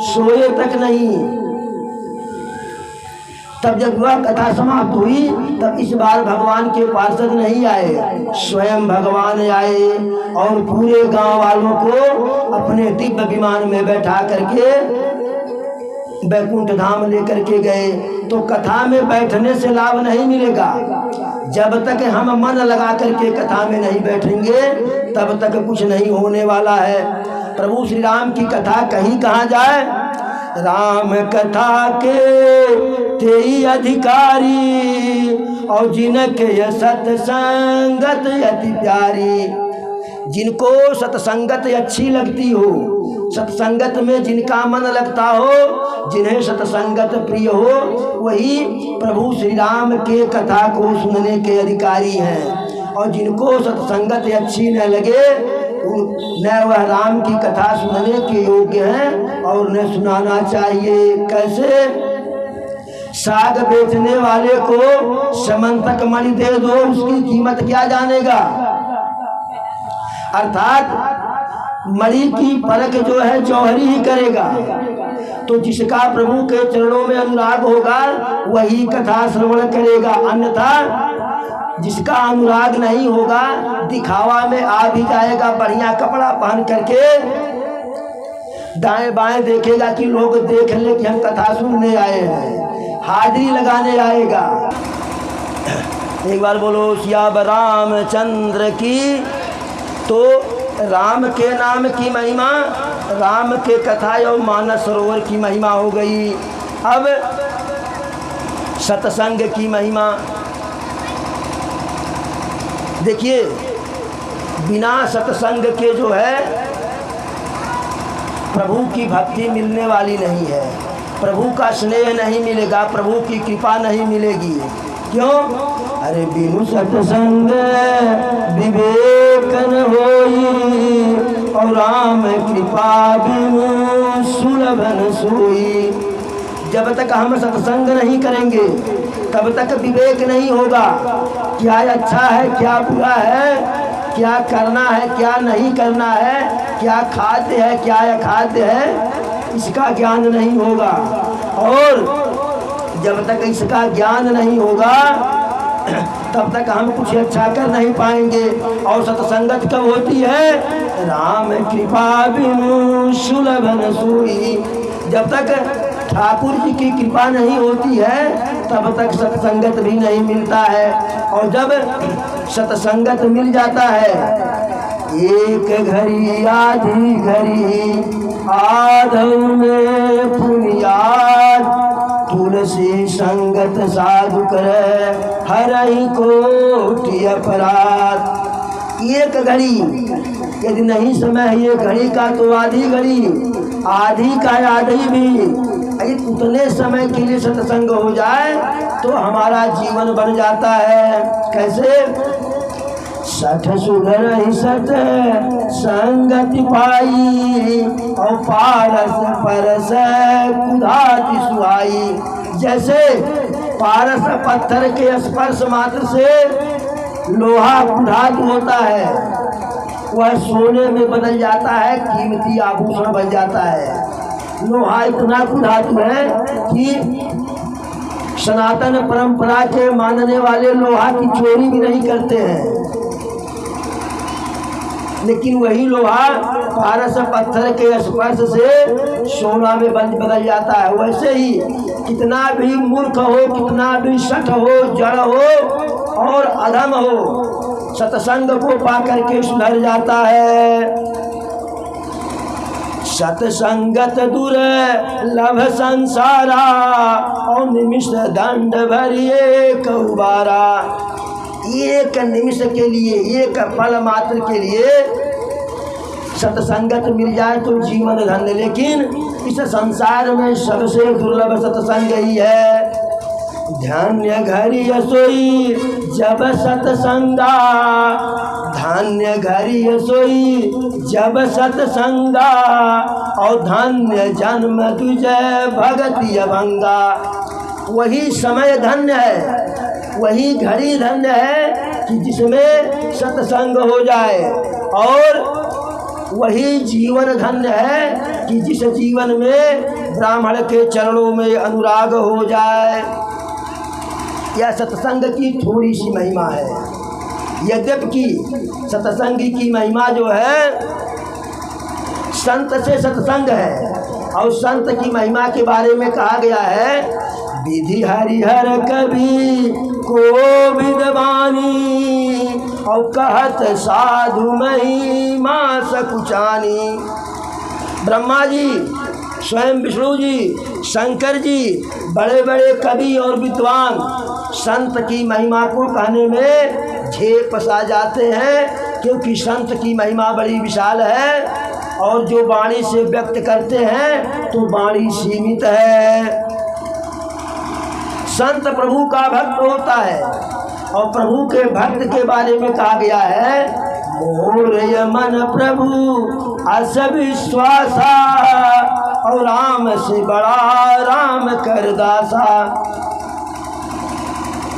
सोए तक नहीं। तब जब वह कथा समाप्त हुई तब इस बार भगवान के पार्षद नहीं आए, स्वयं भगवान आए और पूरे गांव वालों को अपने दिव्य विमान में बैठा करके बैकुंठ धाम लेकर के गए। तो कथा में बैठने से लाभ नहीं मिलेगा। जब तक हम मन लगा करके कथा में नहीं बैठेंगे तब तक कुछ नहीं होने वाला है। प्रभु श्री राम की कथा कहीं कहाँ जाए? राम कथा के तेई अधिकारी और जिनके सत्संगत अति प्यारी। जिनको सत्संगत अच्छी लगती हो, सत्संगत में जिनका मन लगता हो, जिन्हें सत्संगत प्रिय हो, वही प्रभु श्री राम के कथा को सुनने के अधिकारी हैं। और जिनको सत्संगत अच्छी न लगे न वह राम की कथा सुनने के योग्य हैं और न सुनाना चाहिए। कैसे? साग बेचने वाले को समंतक मणि दे दो, उसकी कीमत क्या जानेगा? अर्थात मणि की परख जो है जौहरी ही करेगा। तो जिसका प्रभु के चरणों में अनुराग होगा वही कथा श्रवण करेगा, अन्यथा जिसका अनुराग नहीं होगा दिखावा में आ भी जाएगा, बढ़िया कपड़ा पहन करके दाएं बाएं देखेगा कि लोग देख ले कि हम कथा सुनने आए हैं, हाजिरी लगाने आएगा। एक बार बोलो सियावर रामचंद्र की। तो राम के नाम की महिमा, राम के कथा और मानस सरोवर की महिमा हो गई। अब सत्संग की महिमा देखिए, बिना सत्संग के जो है प्रभु की भक्ति मिलने वाली नहीं है, प्रभु का स्नेह नहीं मिलेगा, प्रभु की कृपा नहीं मिलेगी। क्यों? अरे बिनु सत्संग विवेक न होई और राम कृपा बिनु सुलभ न सोई। जब तक हम सत्संग नहीं करेंगे तब तक विवेक नहीं होगा। क्या अच्छा है, क्या बुरा है, क्या करना है, क्या नहीं करना है, क्या खाद्य है, क्या अखाद्य है, इसका ज्ञान नहीं होगा। और जब तक इसका ज्ञान नहीं होगा तब तक हम कुछ अच्छा कर नहीं पाएंगे। और सत्संगत कब होती है? राम कृपा बिनु सुलभ न सोई। जब तक ठाकुर जी की कृपा नहीं होती है तब तक सत्संगत भी नहीं मिलता है। और जब सत्संगत मिल जाता है, एक घड़ी आधी घड़ी आधव में पुनियाद, तुलसी संगत साधु करे हरहि कोटि अपराध। एक घड़ी यदि नहीं समय है ये घड़ी का तो आधी घड़ी, आधी का आधी भी, यदि उतने समय के लिए सत्संग हो जाए तो हमारा जीवन बन जाता है। कैसे? सठ सुधर ही सत संगति पाई और पारस परस कुधाति सुहाई। जैसे पारस पत्थर के स्पर्श मात्र से लोहा कुधात होता है, वह सोने में बदल जाता है, कीमती आभूषण बन जाता है। लोहा इतना कुधातु है कि सनातन परंपरा के मानने वाले लोहा की चोरी भी नहीं करते हैं, लेकिन वही लोहा पारस पत्थर के स्पर्श से सोना में बदल जाता है। वैसे ही कितना भी मूर्ख हो, कितना भी शठ हो, जड़ हो और अधम हो, सत्संग को पाकर के सुधर जाता है। सत्संगत दूर लभ संसारा और निमिष दंड भरिए कौबारा। एक निमिष के लिए, एक पल मात्र के लिए सत्संगत मिल जाए तो जीवन धन्य, लेकिन इस संसार में सबसे दुर्लभ सत्संग ही है। धन्य घड़ी सोई जब सत्संगा, धन्य घड़ी सोई जब सत्संगा और धन्य जन्म तुझे भगति अभंगा। वही समय धन्य है, वही घड़ी धन्य है कि जिसमें सत्संग हो जाए, और वही जीवन धन्य है कि जिस जीवन में ब्राह्मण के चरणों में अनुराग हो जाए। यह सत्संग की थोड़ी सी महिमा है। यद्यपि सत्संग की महिमा जो है संत से सत्संग है, और संत की महिमा के बारे में कहा गया है, विधि हरिहर कवि को विद्वानी और कहत साधु महिमा सकुचानी। ब्रह्मा जी, स्वयं विष्णु जी, शंकर जी, बड़े बड़े कवि और विद्वान संत की महिमा को कहने में झेप सा जाते हैं, क्योंकि संत की महिमा बड़ी विशाल है और जो वाणी से व्यक्त करते हैं तो वाणी सीमित है। संत प्रभु का भक्त होता है, और प्रभु के भक्त के बारे में कहा गया है, मोर मन प्रभु अस विश्वासा और राम से बड़ा राम कर दासा।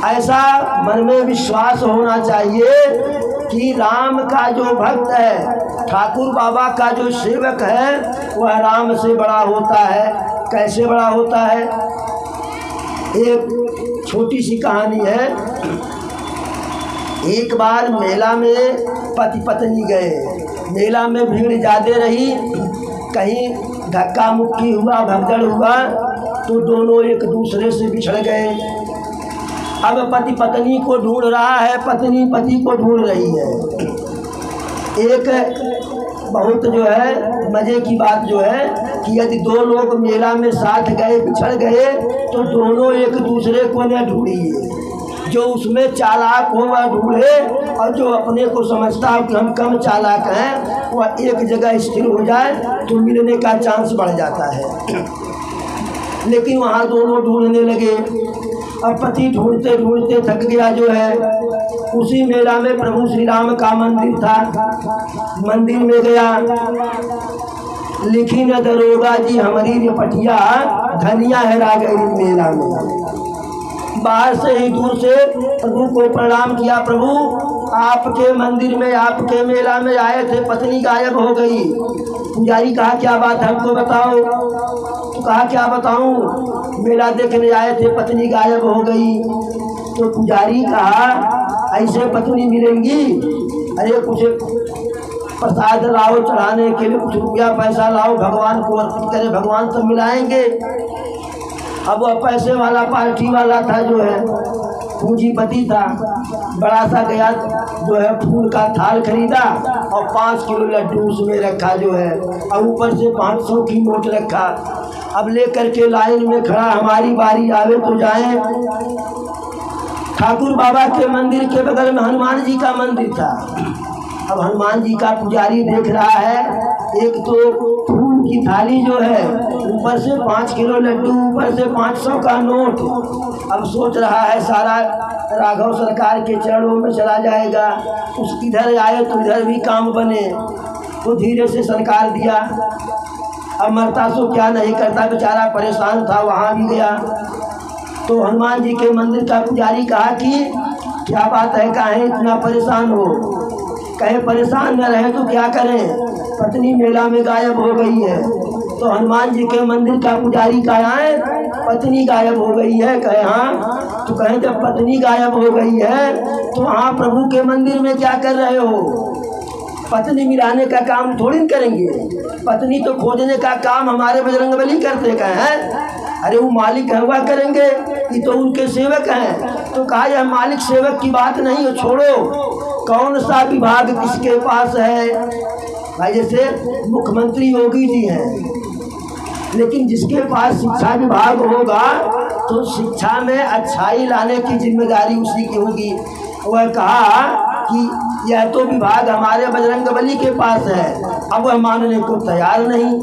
ऐसा मन में विश्वास होना चाहिए कि राम का जो भक्त है, ठाकुर बाबा का जो सेवक है, वह राम से बड़ा होता है। कैसे बड़ा होता है? एक छोटी सी कहानी है। एक बार मेला में पति पत्नी गए, मेला में भीड़ ज़्यादा रही, कहीं धक्का मुक्की हुआ, भगदड़ हुआ, तो दोनों एक दूसरे से बिछड़ गए। अब पति पत्नी को ढूंढ रहा है, पत्नी पति को ढूंढ रही है। एक बहुत जो है मज़े की बात जो है कि यदि दो लोग मेला में साथ गए, बिछड़ गए, तो दोनों एक दूसरे को न ढूंढिए। जो उसमें चालाक हो वह ढूंढे, और जो अपने को समझता हो कि हम कम चालाक हैं, वह एक जगह स्थिर हो जाए तो मिलने का चांस बढ़ जाता है। लेकिन वहाँ दोनों ढूंढने लगे। अब पति ढूंढते ढूंढते थक गया जो है। उसी मेला में प्रभु श्री राम का मंदिर था। मंदिर में गया, लिखी न दरोगा जी हमारी पटिया धनिया हेरा गई मेला में। बाहर से ही दूर से प्रभु को प्रणाम किया। प्रभु, आपके मंदिर में, आपके मेला में आए थे, पत्नी गायब हो गई। पुजारी कहा क्या बात है, हमको बताओ। तो कहा क्या बताऊं, मेला देखने आए थे, पत्नी गायब हो गई। तो पुजारी कहा ऐसे पत्नी मिलेंगी? अरे कुछ प्रसाद लाओ चढ़ाने के लिए, कुछ रुपया पैसा लाओ, भगवान को अर्पित करें, भगवान सब मिलाएंगे। अब वह पैसे वाला पार्टी वाला था जो है, पूंजीपति था, बड़ा सा गया जो है फूल का थाल खरीदा और 5 किलो लड्डू उसमें रखा जो है, और ऊपर से 500 की नोट रखा। अब लेकर के लाइन में खड़ा, हमारी बारी आवे तो जाएं। ठाकुर बाबा के मंदिर के बगल में हनुमान जी का मंदिर था। अब हनुमान जी का पुजारी देख रहा है, एक तो फूल की थाली जो है, ऊपर से 5 किलो लड्डू, ऊपर से 500 का नोट। अब सोच रहा है सारा राघव सरकार के चरणों में चला जाएगा, उस इधर आए तो इधर भी काम बने। तो धीरे से सरकार दिया। अब मरता सो क्या नहीं करता, बेचारा परेशान था, वहाँ भी गया। तो हनुमान जी के मंदिर का पुजारी कहा कि क्या बात है, काहे इतना परेशान हो? कहे परेशान न रहे तो क्या करें, पत्नी मेला में गायब हो गई है। तो हनुमान जी के मंदिर का पुजारी कहा है पत्नी गायब हो गई है। कहे हाँ। तो कहे जब पत्नी गायब हो गई है तो हाँ प्रभु के मंदिर में क्या कर रहे हो? पत्नी मिलाने का काम थोड़ी न करेंगे, पत्नी तो खोजने का काम हमारे बजरंगबली करते। कहे अरे वो मालिक हुआ करेंगे, ये तो उनके सेवक हैं। तो कहा यह मालिक सेवक की बात नहीं हो, छोड़ो। कौन सा विभाग किसके पास है? भाई जैसे मुख्यमंत्री योगी जी हैं, लेकिन जिसके पास शिक्षा विभाग होगा तो शिक्षा में अच्छाई लाने की जिम्मेदारी उसी की होगी। वह कहा कि यह तो विभाग हमारे बजरंगबली के पास है। अब वह मानने को तैयार नहीं।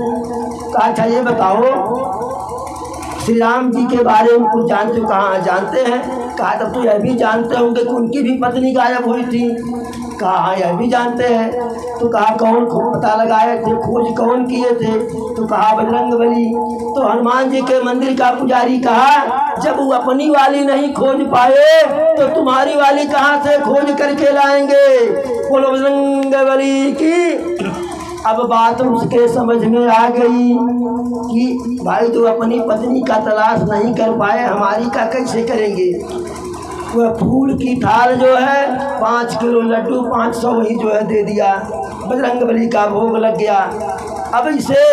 कहा अच्छा ये बताओ श्री राम जी के बारे में कुछ जानते हो? कहाँ जानते हैं। कहा तब तो यह भी जानते होंगे कि उनकी भी पत्नी गायब हुई थी। कहा हाँ यह भी जानते हैं। तो कहा कौन पता लगाए थे, खोज कौन किए थे? तो कहा बजरंगबली। तो हनुमान जी के मंदिर का पुजारी कहा जब वो अपनी वाली नहीं खोज पाए तो तुम्हारी वाली कहाँ से खोज करके लाएंगे? बोलो बजरंगबली की। अब बात उसके समझ में आ गई कि भाई तो अपनी पत्नी का तलाश नहीं कर पाए, हमारी का कैसे करेंगे? वह फूल की थाल जो है 5 किलो लड्डू 500 वही जो है दे दिया, बजरंगबली का भोग लग गया। अब इसे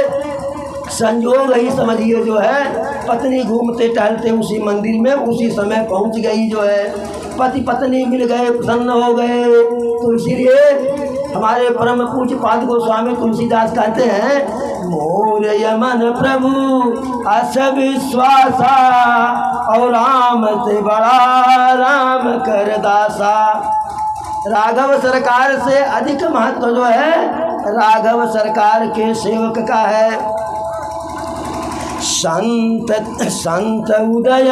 संयोग ही समझिए जो है, पत्नी घूमते टहलते उसी मंदिर में उसी समय पहुंच गई जो है, पति पत्नी मिल गए, प्रसन्न हो गए। तो इसीलिए हमारे परम पूज्य पाद गोस्वामी तुलसीदास कहते हैं मोर यमन प्रभु अस विश्वासा और राम से बड़ा राम कर दासा। राघव सरकार से अधिक महत्व जो है राघव सरकार के सेवक का है। संत उदय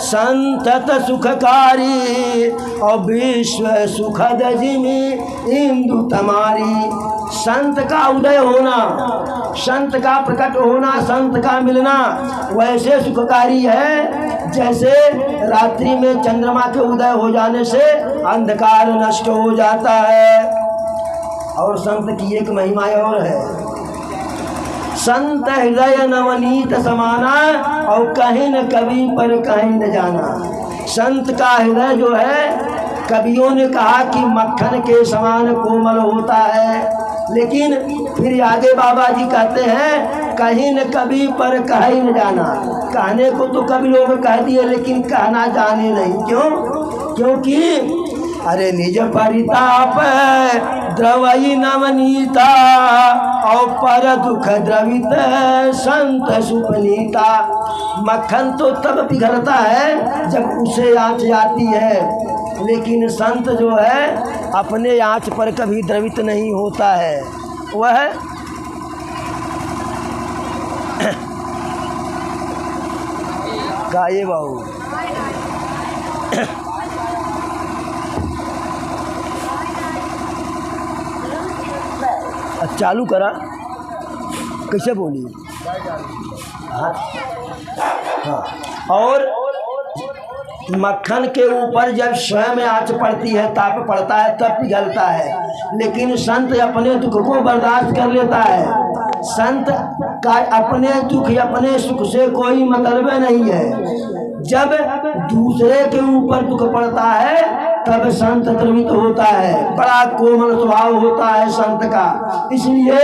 संतत सुखकारी और विश्व सुखद जिमी इंदु तमारी। संत का उदय होना, संत का प्रकट होना, संत का मिलना वैसे सुखकारी है जैसे रात्रि में चंद्रमा के उदय हो जाने से अंधकार नष्ट हो जाता है। और संत की एक महिमा और है, संत हृदय नवनीत समाना और कहीं न कभी पर कहीं न जाना। संत का हृदय जो है कवियों ने कहा कि मक्खन के समान कोमल होता है, लेकिन फिर आगे बाबा जी कहते हैं कहीं न कभी पर कहीं न जाना। कहने को तो कभी लोग कह दिए लेकिन कहना जाने नहीं। क्यों? क्योंकि अरे निज परिताप द्रवई नवनीता और पर दुख द्रवित संत सुपनीता। मक्खन तो तब पिघलता है जब उसे आँच आती है, लेकिन संत जो है अपने आँच पर कभी द्रवित नहीं होता है। वह गाये बाबू चालू करा कैसे बोली? हाँ हाँ। और मक्खन के ऊपर जब स्वयं आँच पड़ती है, ताप पड़ता है, तब पिघलता है, लेकिन संत अपने दुख को बर्दाश्त कर लेता है। संत का अपने दुख अपने सुख से कोई मतलब नहीं है। जब दूसरे के ऊपर दुख पड़ता है तब संत द्रवित होता है, बड़ा कोमल स्वभाव होता है संत का। इसलिए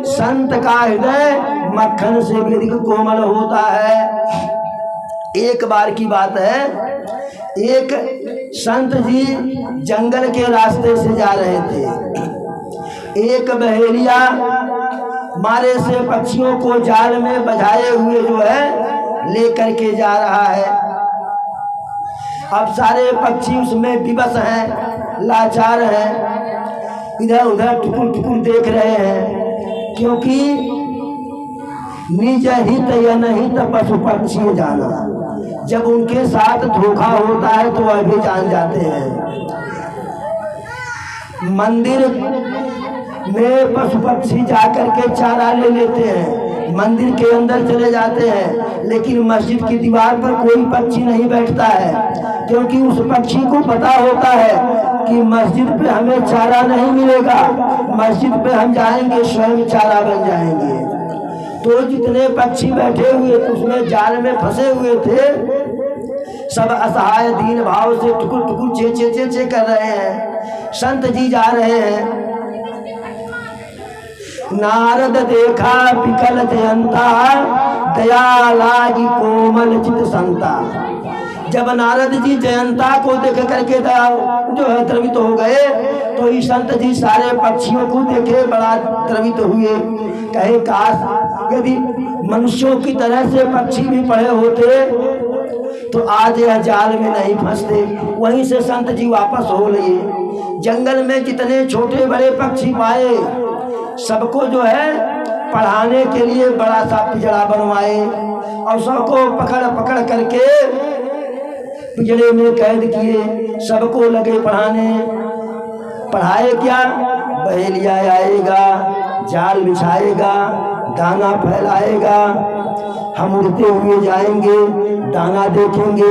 संत का हृदय मक्खन से भी अधिक कोमल होता है। एक बार की बात है, एक संत जी जंगल के रास्ते से जा रहे थे। एक बहेलिया मारे से पक्षियों को जाल में बझाए हुए जो है लेकर के जा रहा है। अब सारे पक्षी उसमें विवश हैं, लाचार हैं। इधर उधर टुकुर टुकुर देख रहे हैं, क्योंकि निज हित या नहीं तो पशु पक्षी जाना, जब उनके साथ धोखा होता है तो वह भी जान जाते हैं। मंदिर में पशु पक्षी जाकर के चारा ले लेते हैं, मंदिर के अंदर चले जाते हैं, लेकिन मस्जिद की दीवार पर कोई पक्षी नहीं बैठता है, क्योंकि उस पक्षी को पता होता है कि मस्जिद पे हमें चारा नहीं मिलेगा, मस्जिद पे हम जाएंगे स्वयं चारा बन जाएंगे। तो जितने पक्षी बैठे हुए उसमें जाल में फंसे हुए थे, सब असहाय दीन भाव से टुकुर टुकुर चे चे चे चे कर रहे हैं। संत जी जा रहे हैं, नारद देखा विकल जयंता, दया लागी कोमल चित संता। जब नारद जी जयंता को देख करके जो है द्रवित हो गए, तो इस संत जी सारे पक्षियों को देखे बड़ा द्रवित हुए। कहे काश यदि मनुष्यों की तरह से पक्षी भी पड़े होते तो आज यह जाल में नहीं फंसते। वहीं से संत जी वापस हो लिए। जंगल में जितने छोटे बड़े पक्षी पाए, सबको जो है पढ़ाने के लिए बड़ा सा पिंजरा बनवाए और सबको पकड़ पकड़ करके पिंजरे में कैद किए। सबको लगे पढ़ाने। पढ़ाए क्या? बहेलिया आएगा, जाल बिछाएगा, दाना फैलाएगा, हम उड़ते हुए जाएंगे, दाना देखेंगे,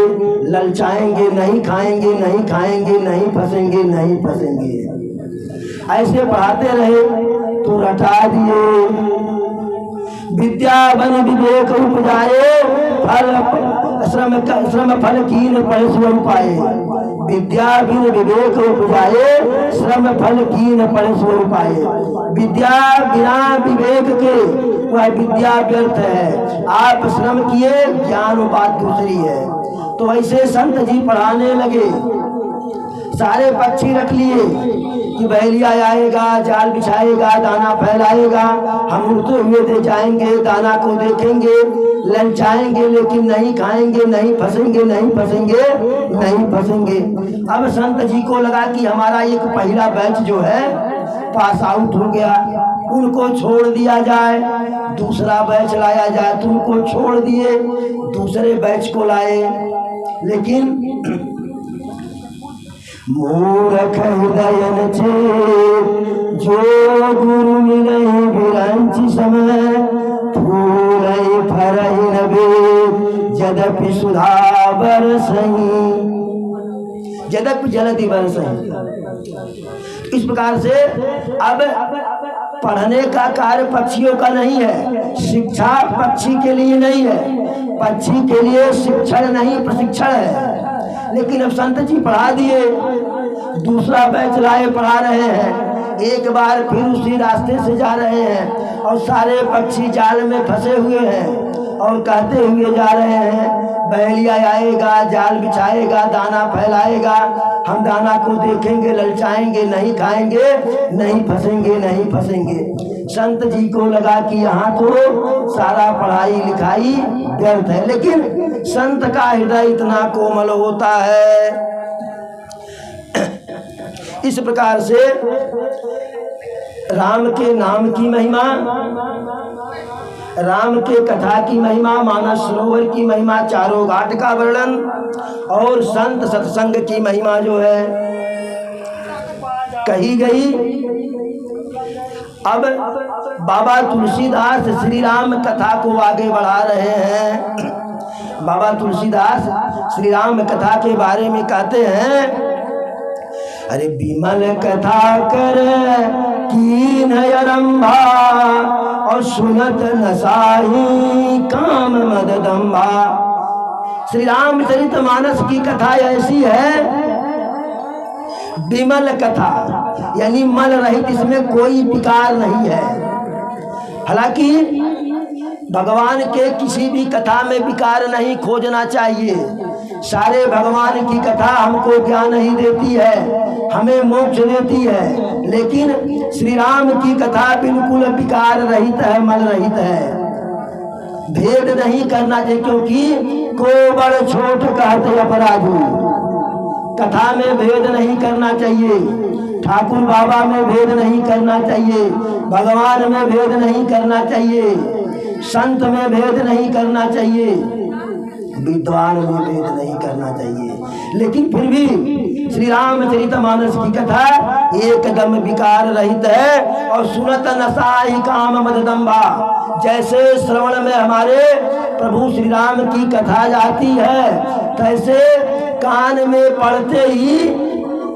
ललचाएंगे, नहीं खाएंगे, नहीं खाएंगे, नहीं फंसेंगे, नहीं फंसेंगे। ऐसे पढ़ाते रहे तो रटा दिए। विद्या बन विवेक उपजाए, श्रम फल कीन परस्वर पाए। विद्या बिन विवेक उपजाए, श्रम फल कीन परस्वर पाए। विद्या बिना विवेक के वह विद्या व्यर्थ है। आप श्रम किए, ज्ञान बात दूसरी है। तो ऐसे संत जी पढ़ाने लगे। सारे पक्षी रख लिए कि बहेलिया आएगा, जाल बिछाएगा, दाना फैलाएगा, हम उड़ते हुए दे जाएंगे, दाना को देखेंगे, ललचाएंगे, लेकिन नहीं खाएंगे, नहीं फंसेंगे, नहीं फंसेंगे, नहीं फंसेंगे। अब संत जी को लगा कि हमारा एक पहला बैच जो है पास आउट हो गया, उनको छोड़ दिया जाए, दूसरा बैच लाया जाए। तो उनको छोड़ दिए, दूसरे बैच को लाए। लेकिन मूर्ख हृदयन छे, जो गुरु मिलई बिरंची समय, फूलई फरई नबे, यद्यपि सुधा बरसई, यद्यपि जलधि बरसई। इस प्रकार से अब पढ़ने का कार्य पक्षियों का नहीं है, शिक्षा पक्षी के लिए नहीं है, पक्षी के लिए शिक्षण नहीं प्रशिक्षण है। लेकिन अब संत जी पढ़ा दिए, दूसरा बैच लाए, पढ़ा रहे हैं। एक बार फिर उसी रास्ते से जा रहे हैं और सारे पक्षी जाल में फंसे हुए हैं और कहते हुए जा रहे हैं, बहेलिया आएगा, जाल बिछाएगा, दाना फैलाएगा, हम दाना को देखेंगे, ललचाएंगे, नहीं खाएंगे, नहीं फंसेंगे, नहीं फंसेंगे। संत जी को लगा कि यहाँ तो सारा पढ़ाई लिखाई व्यर्थ है। लेकिन संत का हृदय इतना कोमल होता है। इस प्रकार से राम के नाम की महिमा, राम के कथा की महिमा, मानस सरोवर की महिमा, चारों घाट का वर्णन और संत सत्संग की महिमा जो है कही गई। अब बाबा तुलसीदास श्री राम कथा को आगे बढ़ा रहे हैं। बाबा तुलसीदास श्री राम कथा के बारे में कहते हैं, अरे विमल कथा कर कीन आरंभा, और सुनत नसाही काम मददम्बा। श्री रामचरितमानस की कथा ऐसी है, विमल कथा यानी मल रहित, इसमें कोई विकार नहीं है। हालांकि भगवान के किसी भी कथा में विकार नहीं खोजना चाहिए। सारे भगवान की कथा हमको ज्ञान ही देती है, हमें मोक्ष देती है। लेकिन श्री राम की कथा बिल्कुल विकार रहित है, मल रहित है। भेद नहीं करना चाहिए, क्योंकि को बड़ छोट कहते अपराधू, कथा में भेद नहीं करना चाहिए। ठाकुर बाबा में भेद नहीं करना चाहिए, भगवान में भेद नहीं करना चाहिए, संत में भेद नहीं करना चाहिए, विद्वान में भेद नहीं करना चाहिए। लेकिन फिर भी श्री रामचरितमानस की कथा एकदम विकार रहित है। और सुनत नसाई काम मददम्बा, जैसे श्रवण में हमारे प्रभु श्री राम की कथा जाती है, तैसे कान में पड़ते ही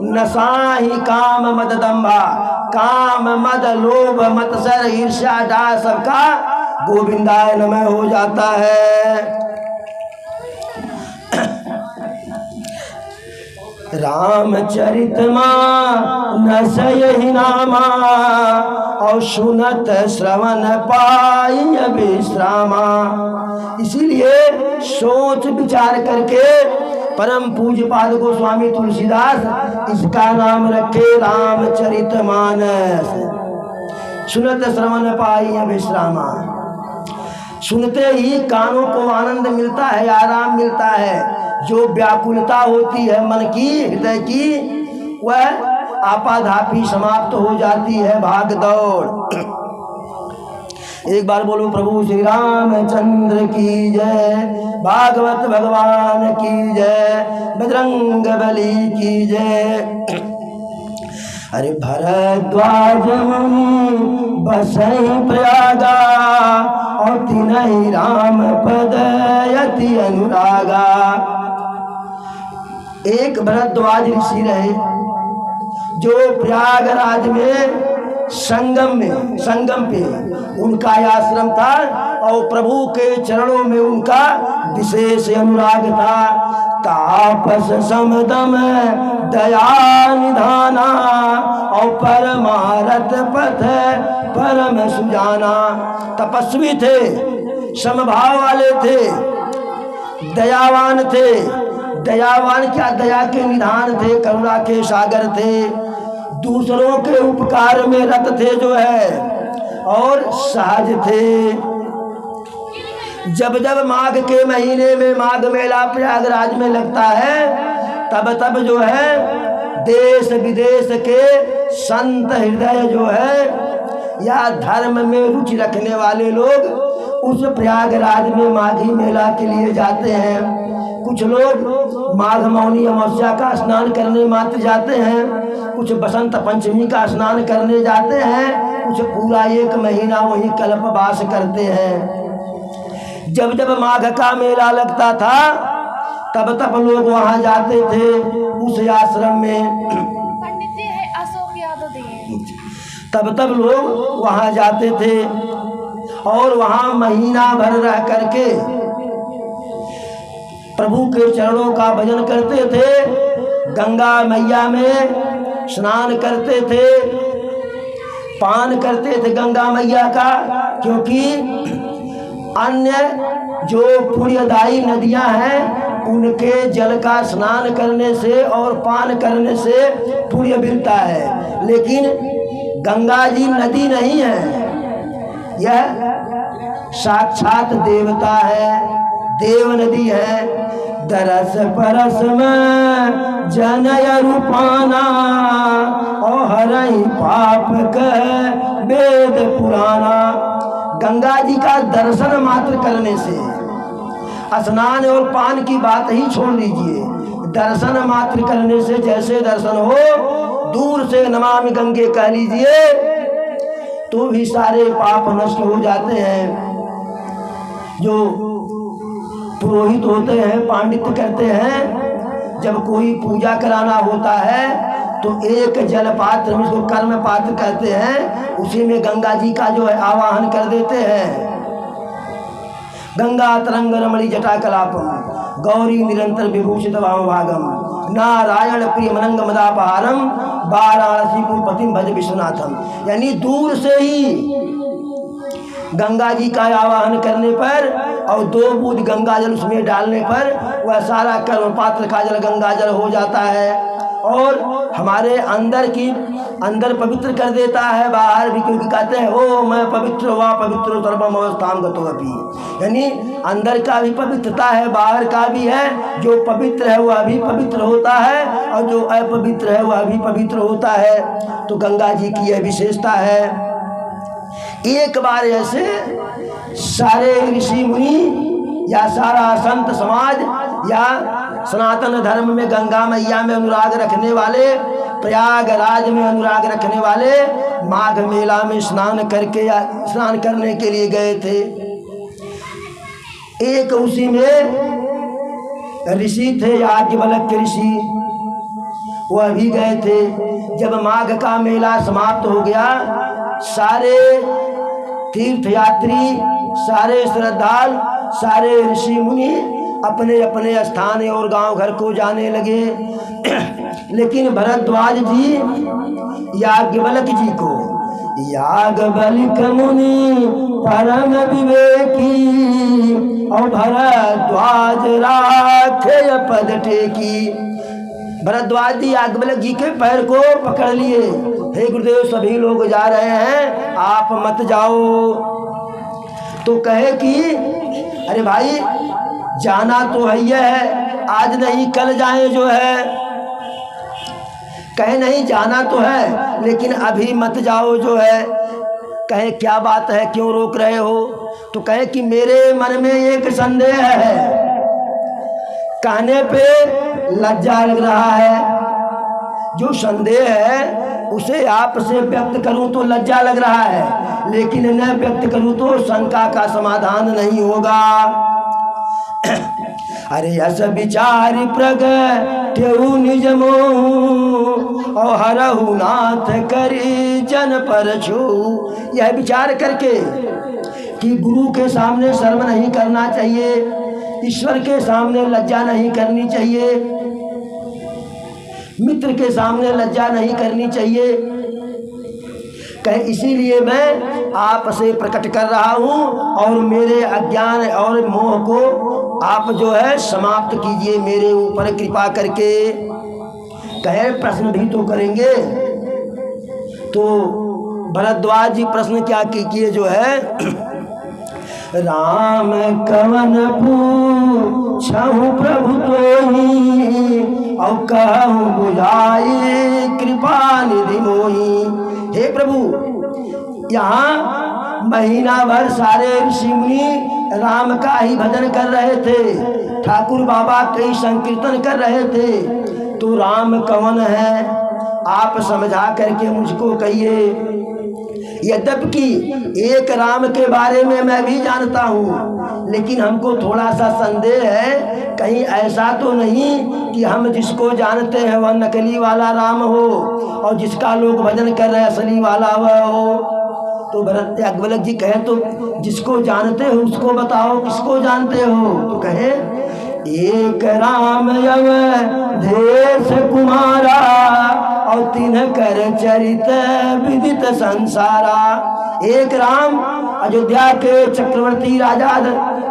नसाही काम मददम्बा, काम मद लोभ मत्सर ईर्ष्या डा सबका गोविंदाय नमः हो जाता है। रामचरितमा नसयहि नामा, और सुनत श्रवण पाई विश्रामा। इसीलिए सोच विचार करके परम पूज्य पाद गोस्वामी तुलसीदास इसका नाम रखे रामचरितमानस। सुनत श्रवण पाई विश्रामा, सुनते ही कानों को आनंद मिलता है, आराम मिलता है। जो व्याकुलता होती है मन की, हृदय की, वह आपाधापी समाप्त हो जाती है, भाग दौड़। एक बार बोलो प्रभु श्री रामचंद्र की जय, भागवत भगवान की जय, बजरंग बली की जय। अरे भरद्वाज मुनि बसई प्रयागा, और तिनहि राम पद यति अनुरागा। एक भरद्वाज ऋषि रहे जो प्रयागराज में संगम पे उनका आश्रम था, और प्रभु के चरणों में उनका विशेष अनुराग था। तापस समदम दया निधाना, और परमारथ पथ परम सुजाना। तपस्वी थे, समभाव वाले थे, दयावान थे। दयावान क्या, दया के निधान थे, करुणा के सागर थे, दूसरों के उपकार में रत थे जो है, और सहज थे। जब जब माघ के महीने में माघ मेला प्रयागराज में लगता है, तब तब जो है देश विदेश के संत हृदय जो है या धर्म में रुचि रखने वाले लोग उस प्रयागराज में माघी मेला के लिए जाते हैं। कुछ लोग माघ मौनी अमावस्या का स्नान करने मात्र जाते हैं, कुछ बसंत पंचमी का स्नान करने जाते हैं, कुछ पूरा एक महीना वहीं कल्पवास करते हैं। जब जब माघ का मेला लगता था तब तब लोग वहां जाते थे उस आश्रम में। पंडित जी है अशोक यादव जी, तब तब लोग वहां जाते थे और वहां महीना भर रह करके प्रभु के चरणों का भजन करते थे, गंगा मैया में स्नान करते थे, पान करते थे गंगा मैया का, क्योंकि अन्य जो पुण्यदायी नदियां हैं उनके जल का स्नान करने से और पान करने से पुण्य मिलता है, लेकिन गंगा जी नदी नहीं है, यह साक्षात देवता है, देव नदी है। दरस परस में जनय रूपाना, और हरहि पाप कह वेद पुराना। गंगा जी का दर्शन मात्र करने से, स्नान और पान की बात ही छोड़ दीजिए, दर्शन मात्र करने से जैसे दर्शन हो, दूर से नमामि गंगे कह लीजिए तो भी सारे पाप नष्ट हो जाते हैं। जो पुरोहित होते हैं, पांडित्य करते हैं, जब कोई पूजा कराना होता है तो एक जल पात्र, उसको कर्म पात्र कहते हैं, उसी में गंगा जी का जो है आवाहन कर देते हैं। गंगा तरंग रमणी जटा कलापम, गौरी निरंतर विभूषित वामभागम, नारायण प्रिय मनंग मदापहारम, वाराणसी पुरपतिम भज विश्वनाथम। यानी दूर से ही गंगा जी का आवाहन करने पर और 2 बूंद गंगा जल उसमें डालने पर वह सारा कर्म पात्र का जल गंगा जल हो जाता है। और हमारे अंदर पवित्र कर देता है, बाहर भी, क्योंकि कहते हैं ओ मैं पवित्र हुआ पवित्र सर्वम अवस्थाम गतो अपि, यानी अंदर का भी पवित्रता है, बाहर का भी है। जो पवित्र है वह भी पवित्र होता है और जो अपवित्र है वह भी पवित्र होता है। तो गंगा जी की यह विशेषता है। एक बार ऐसे सारे ऋषि मुनि या सारा संत समाज या सनातन धर्म में गंगा मैया में अनुराग रखने वाले, प्रयागराज में अनुराग रखने वाले माघ मेला में स्नान करने के लिए गए थे। एक उसी में ऋषि थे, याज्ञवल्क्य ऋषि, वह भी गए थे। जब माघ का मेला समाप्त हो गया, सारे तीर्थयात्री, सारे श्रद्धालु, सारे ऋषि मुनि अपने अपने स्थान और गांव घर को जाने लगे। लेकिन भरद्वाज जी याज्ञवल्क्य जी को, याज्ञवल्क्य मुनि परम विवेकी और भरद्वाज राखे पद टेकी। भरद्वाज जी याज्ञवल्क्य जी के पैर को पकड़ लिए, हे गुरुदेव सभी लोग जा रहे हैं, आप मत जाओ। तो कहे कि अरे भाई जाना तो है, आज नहीं कल जाएं जो है। कहे नहीं जाना तो है लेकिन अभी मत जाओ जो है। कहे क्या बात है, क्यों रोक रहे हो? तो कहे कि मेरे मन में एक संदेह है, कहने पे लज्जा लग रहा है। जो संदेह है उसे आपसे व्यक्त करूं तो लज्जा लग रहा है, लेकिन न व्यक्त करूं तो शंका का समाधान नहीं होगा। अरे यस विचार प्रगट्यउ निज मोह और हरहु नाथ करी जन पर छू। यह विचार करके कि गुरु के सामने शर्म नहीं करना चाहिए, ईश्वर के सामने लज्जा नहीं करनी चाहिए, मित्र के सामने लज्जा नहीं करनी चाहिए। कहे इसीलिए मैं आपसे प्रकट कर रहा हूँ और मेरे अज्ञान और मोह को आप जो है समाप्त कीजिए मेरे ऊपर कृपा करके। कहे प्रश्न भी तो करेंगे। तो भरद्वाज जी प्रश्न क्या किए जो है, राम कवन पूछहु प्रभु तोहि और कहूँ बुझाई कृपा निधि मोहि। हे प्रभु, यहाँ महीना भर सारे ऋषि मुनि राम का ही भजन कर रहे थे, ठाकुर बाबा कई संकीर्तन कर रहे थे, तो राम कौन है आप समझा करके मुझको कहिए। यद्यपि एक राम के बारे में मैं भी जानता हूँ, लेकिन हमको थोड़ा सा संदेह है, कहीं ऐसा तो नहीं कि हम जिसको जानते हैं वह नकली वाला राम हो और जिसका लोग भजन कर रहे हैं असली वाला वह हो। तो भरत याज्ञवल्क्य जी कहे तो जिसको जानते हो उसको बताओ, किसको जानते हो? तो कहे एक राम अवधेश कुमारा और तिन्ह कर चरित विदित संसारा। एक राम अयोध्या के चक्रवर्ती राजा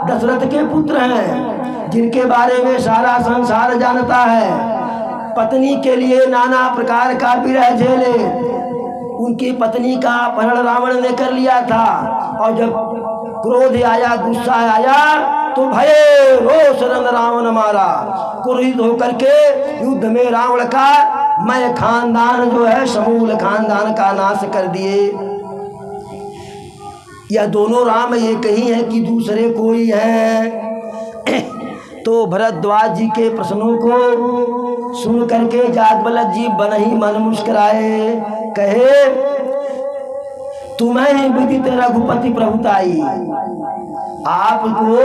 दशरथ के पुत्र हैं, जिनके बारे में सारा संसार जानता है। पत्नी के लिए नाना प्रकार का विरह झेले, उनकी पत्नी का अपहरण रावण ने कर लिया था और जब क्रोध आया, गुस्सा आया तो भय रोष रंग रावण मारा। क्रोधित होकर के युद्ध में रावण का मैं खानदान जो है समूल खानदान का नाश कर दिए। यह दोनों राम एक ही हैं कि दूसरे कोई हैं? तो भरद्वाज जी के प्रश्नों को सुन करके याज्ञवल्क्य जी बन ही मन मुस्कुराए। कहे तुम्हें ही विदित रघुपति प्रभुताई, आपको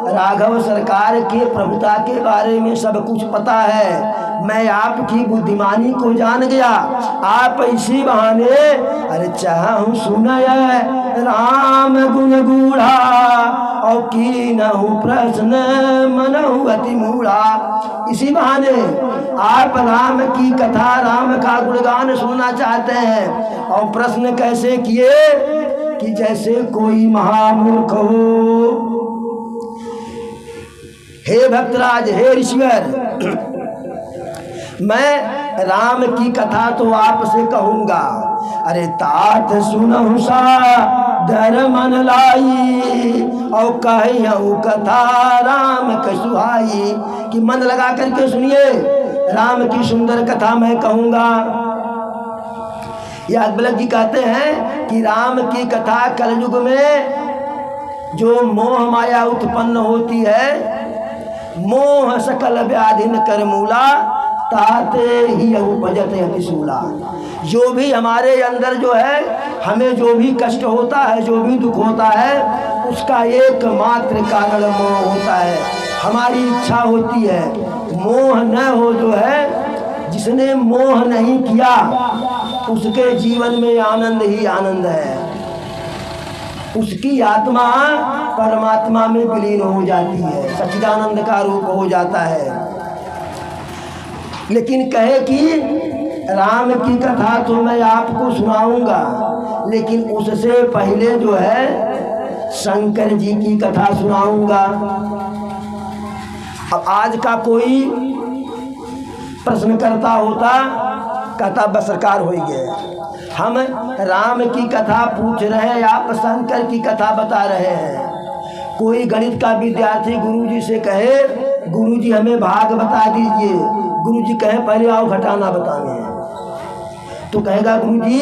राघव सरकार के प्रभुता के बारे में सब कुछ पता है। मैं आपकी बुद्धिमानी को जान गया। आप इसी बहाने अरे चाहूँ सुनय राम गुण गूढ़ा और कीनहु प्रश्न मनहु अति मूढ़ा। इसी बहाने आप राम की कथा, राम का गुणगान सुनना चाहते हैं और प्रश्न कैसे किए कि जैसे कोई महामूर्ख हो। हे भक्तराज, हे ऋषिवर, मैं राम की कथा तो आपसे कहूँगा। अरे तात सुनहु सा दर मन लाई, और कहूँ कथा राम के सुहाई, कि मन लगा करके सुनिए, राम की सुंदर कथा मैं कहूँगा। ये अकबलक जी कहते हैं कि राम की कथा कलयुग में जो मोह माया उत्पन्न होती है, मोह सकल व्याधिन कर मूला, ताते ही उपजत अतिशूला। जो भी हमारे अंदर जो है, हमें जो भी कष्ट होता है, जो भी दुख होता है, उसका एकमात्र कारण मोह होता है। हमारी इच्छा होती है, मोह न हो जो है, जिसने मोह नहीं किया उसके जीवन में आनंद ही आनंद है। उसकी आत्मा परमात्मा में विलीन हो जाती है, सच्चिदानंद का रूप हो जाता है। लेकिन कहे कि राम की कथा तो मैं आपको सुनाऊंगा, लेकिन उससे पहले जो है शंकर जी की कथा सुनाऊंगा। अब आज का कोई प्रश्न करता होता, कहता बस सरकार हो गए, हम राम की कथा पूछ रहे हैं, आप शंकर की कथा बता रहे हैं। कोई गणित का विद्यार्थी गुरुजी से कहे, गुरुजी हमें भाग बता दीजिए, गुरुजी कहे पहले आओ घटाना बताने, तो कहेगा गुरुजी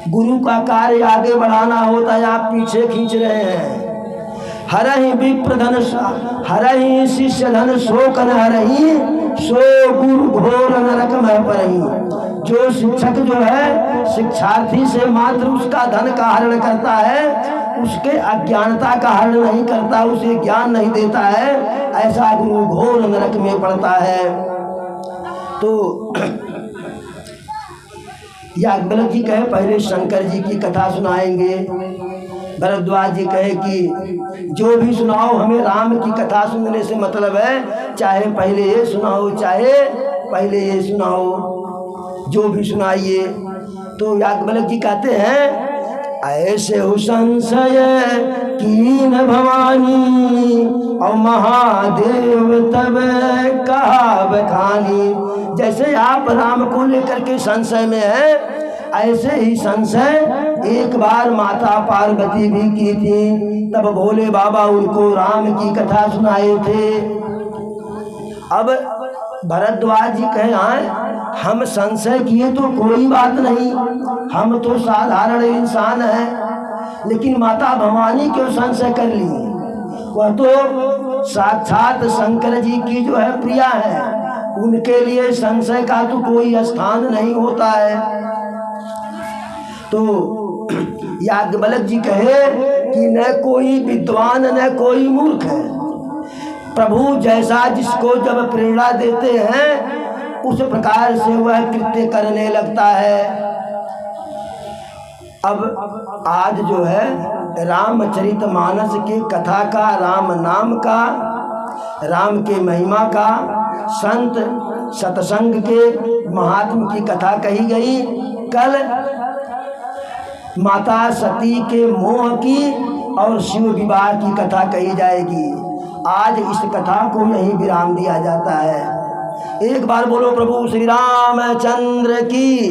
गुरु का कार्य आगे बढ़ाना होता है, आप पीछे खींच रहे हैं। हरहि विप्र धन हरहि शिष्य धन शोक न हरहि, सो गुरु घोर नरक में परहि। जो शिक्षक जो है शिक्षार्थी से मात्र उसका धन का हरण करता है, उसके अज्ञानता का हरण नहीं करता, उसे ज्ञान नहीं देता है, ऐसा गुरु घोर नरक में पड़ता है। तो या अकबलक जी कहे पहले शंकर जी की कथा सुनाएंगे। भरद्वाज जी कहे कि जो भी सुनाओ, हमें राम की कथा सुनने से मतलब है, चाहे पहले ये सुनाओ चाहे पहले ये सुनाओ, जो भी सुनाइए। तो अकबलक जी कहते हैं ऐसे हो संशय कीन भवानी, और महादेव तब कहा बखानी। जैसे आप राम को लेकर के संशय में है, ऐसे ही संशय एक बार माता पार्वती भी की थी, तब भोले बाबा उनको राम की कथा सुनाए थे। अब भरद्वाज जी कहे हम संशय किए तो कोई बात नहीं, हम तो साधारण इंसान हैं, लेकिन माता भवानी क्यों संशय कर ली? वह तो साक्षात शंकर जी की जो है प्रिया है, उनके लिए संशय का तो कोई स्थान नहीं होता है। तो याज्ञवल्क्य जी कहे कि न कोई विद्वान न कोई मूर्ख है, प्रभु जैसा जिसको जब प्रेरणा देते हैं उस प्रकार से वह कृत्य करने लगता है। अब आज जो है रामचरितमानस के कथा का, राम नाम का, राम के महिमा का, संत सत्संग के महात्म की कथा कही गई। कल माता सती के मोह की और शिव विवाह की कथा कही जाएगी। आज इस कथा को यहीं विराम दिया जाता है। एक बार बोलो प्रभु श्री रामचंद्र की,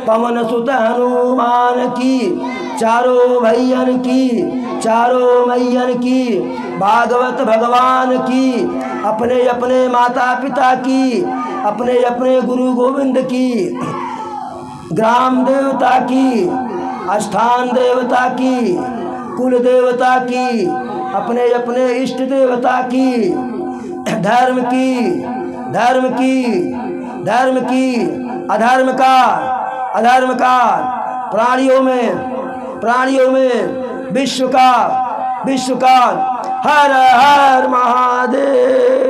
पवन सुत हनुमान की, चारों भैयन की, चारों मैयन की, भागवत भगवान की, अपने अपने माता पिता की, अपने अपने गुरु गोविंद की, ग्राम देवता की, स्थान देवता की, कुल देवता की, अपने अपने इष्ट देवता की, धर्म की, धर्म की, धर्म की, अधर्म का, प्राणियों में विश्व का, हर हर महादेव।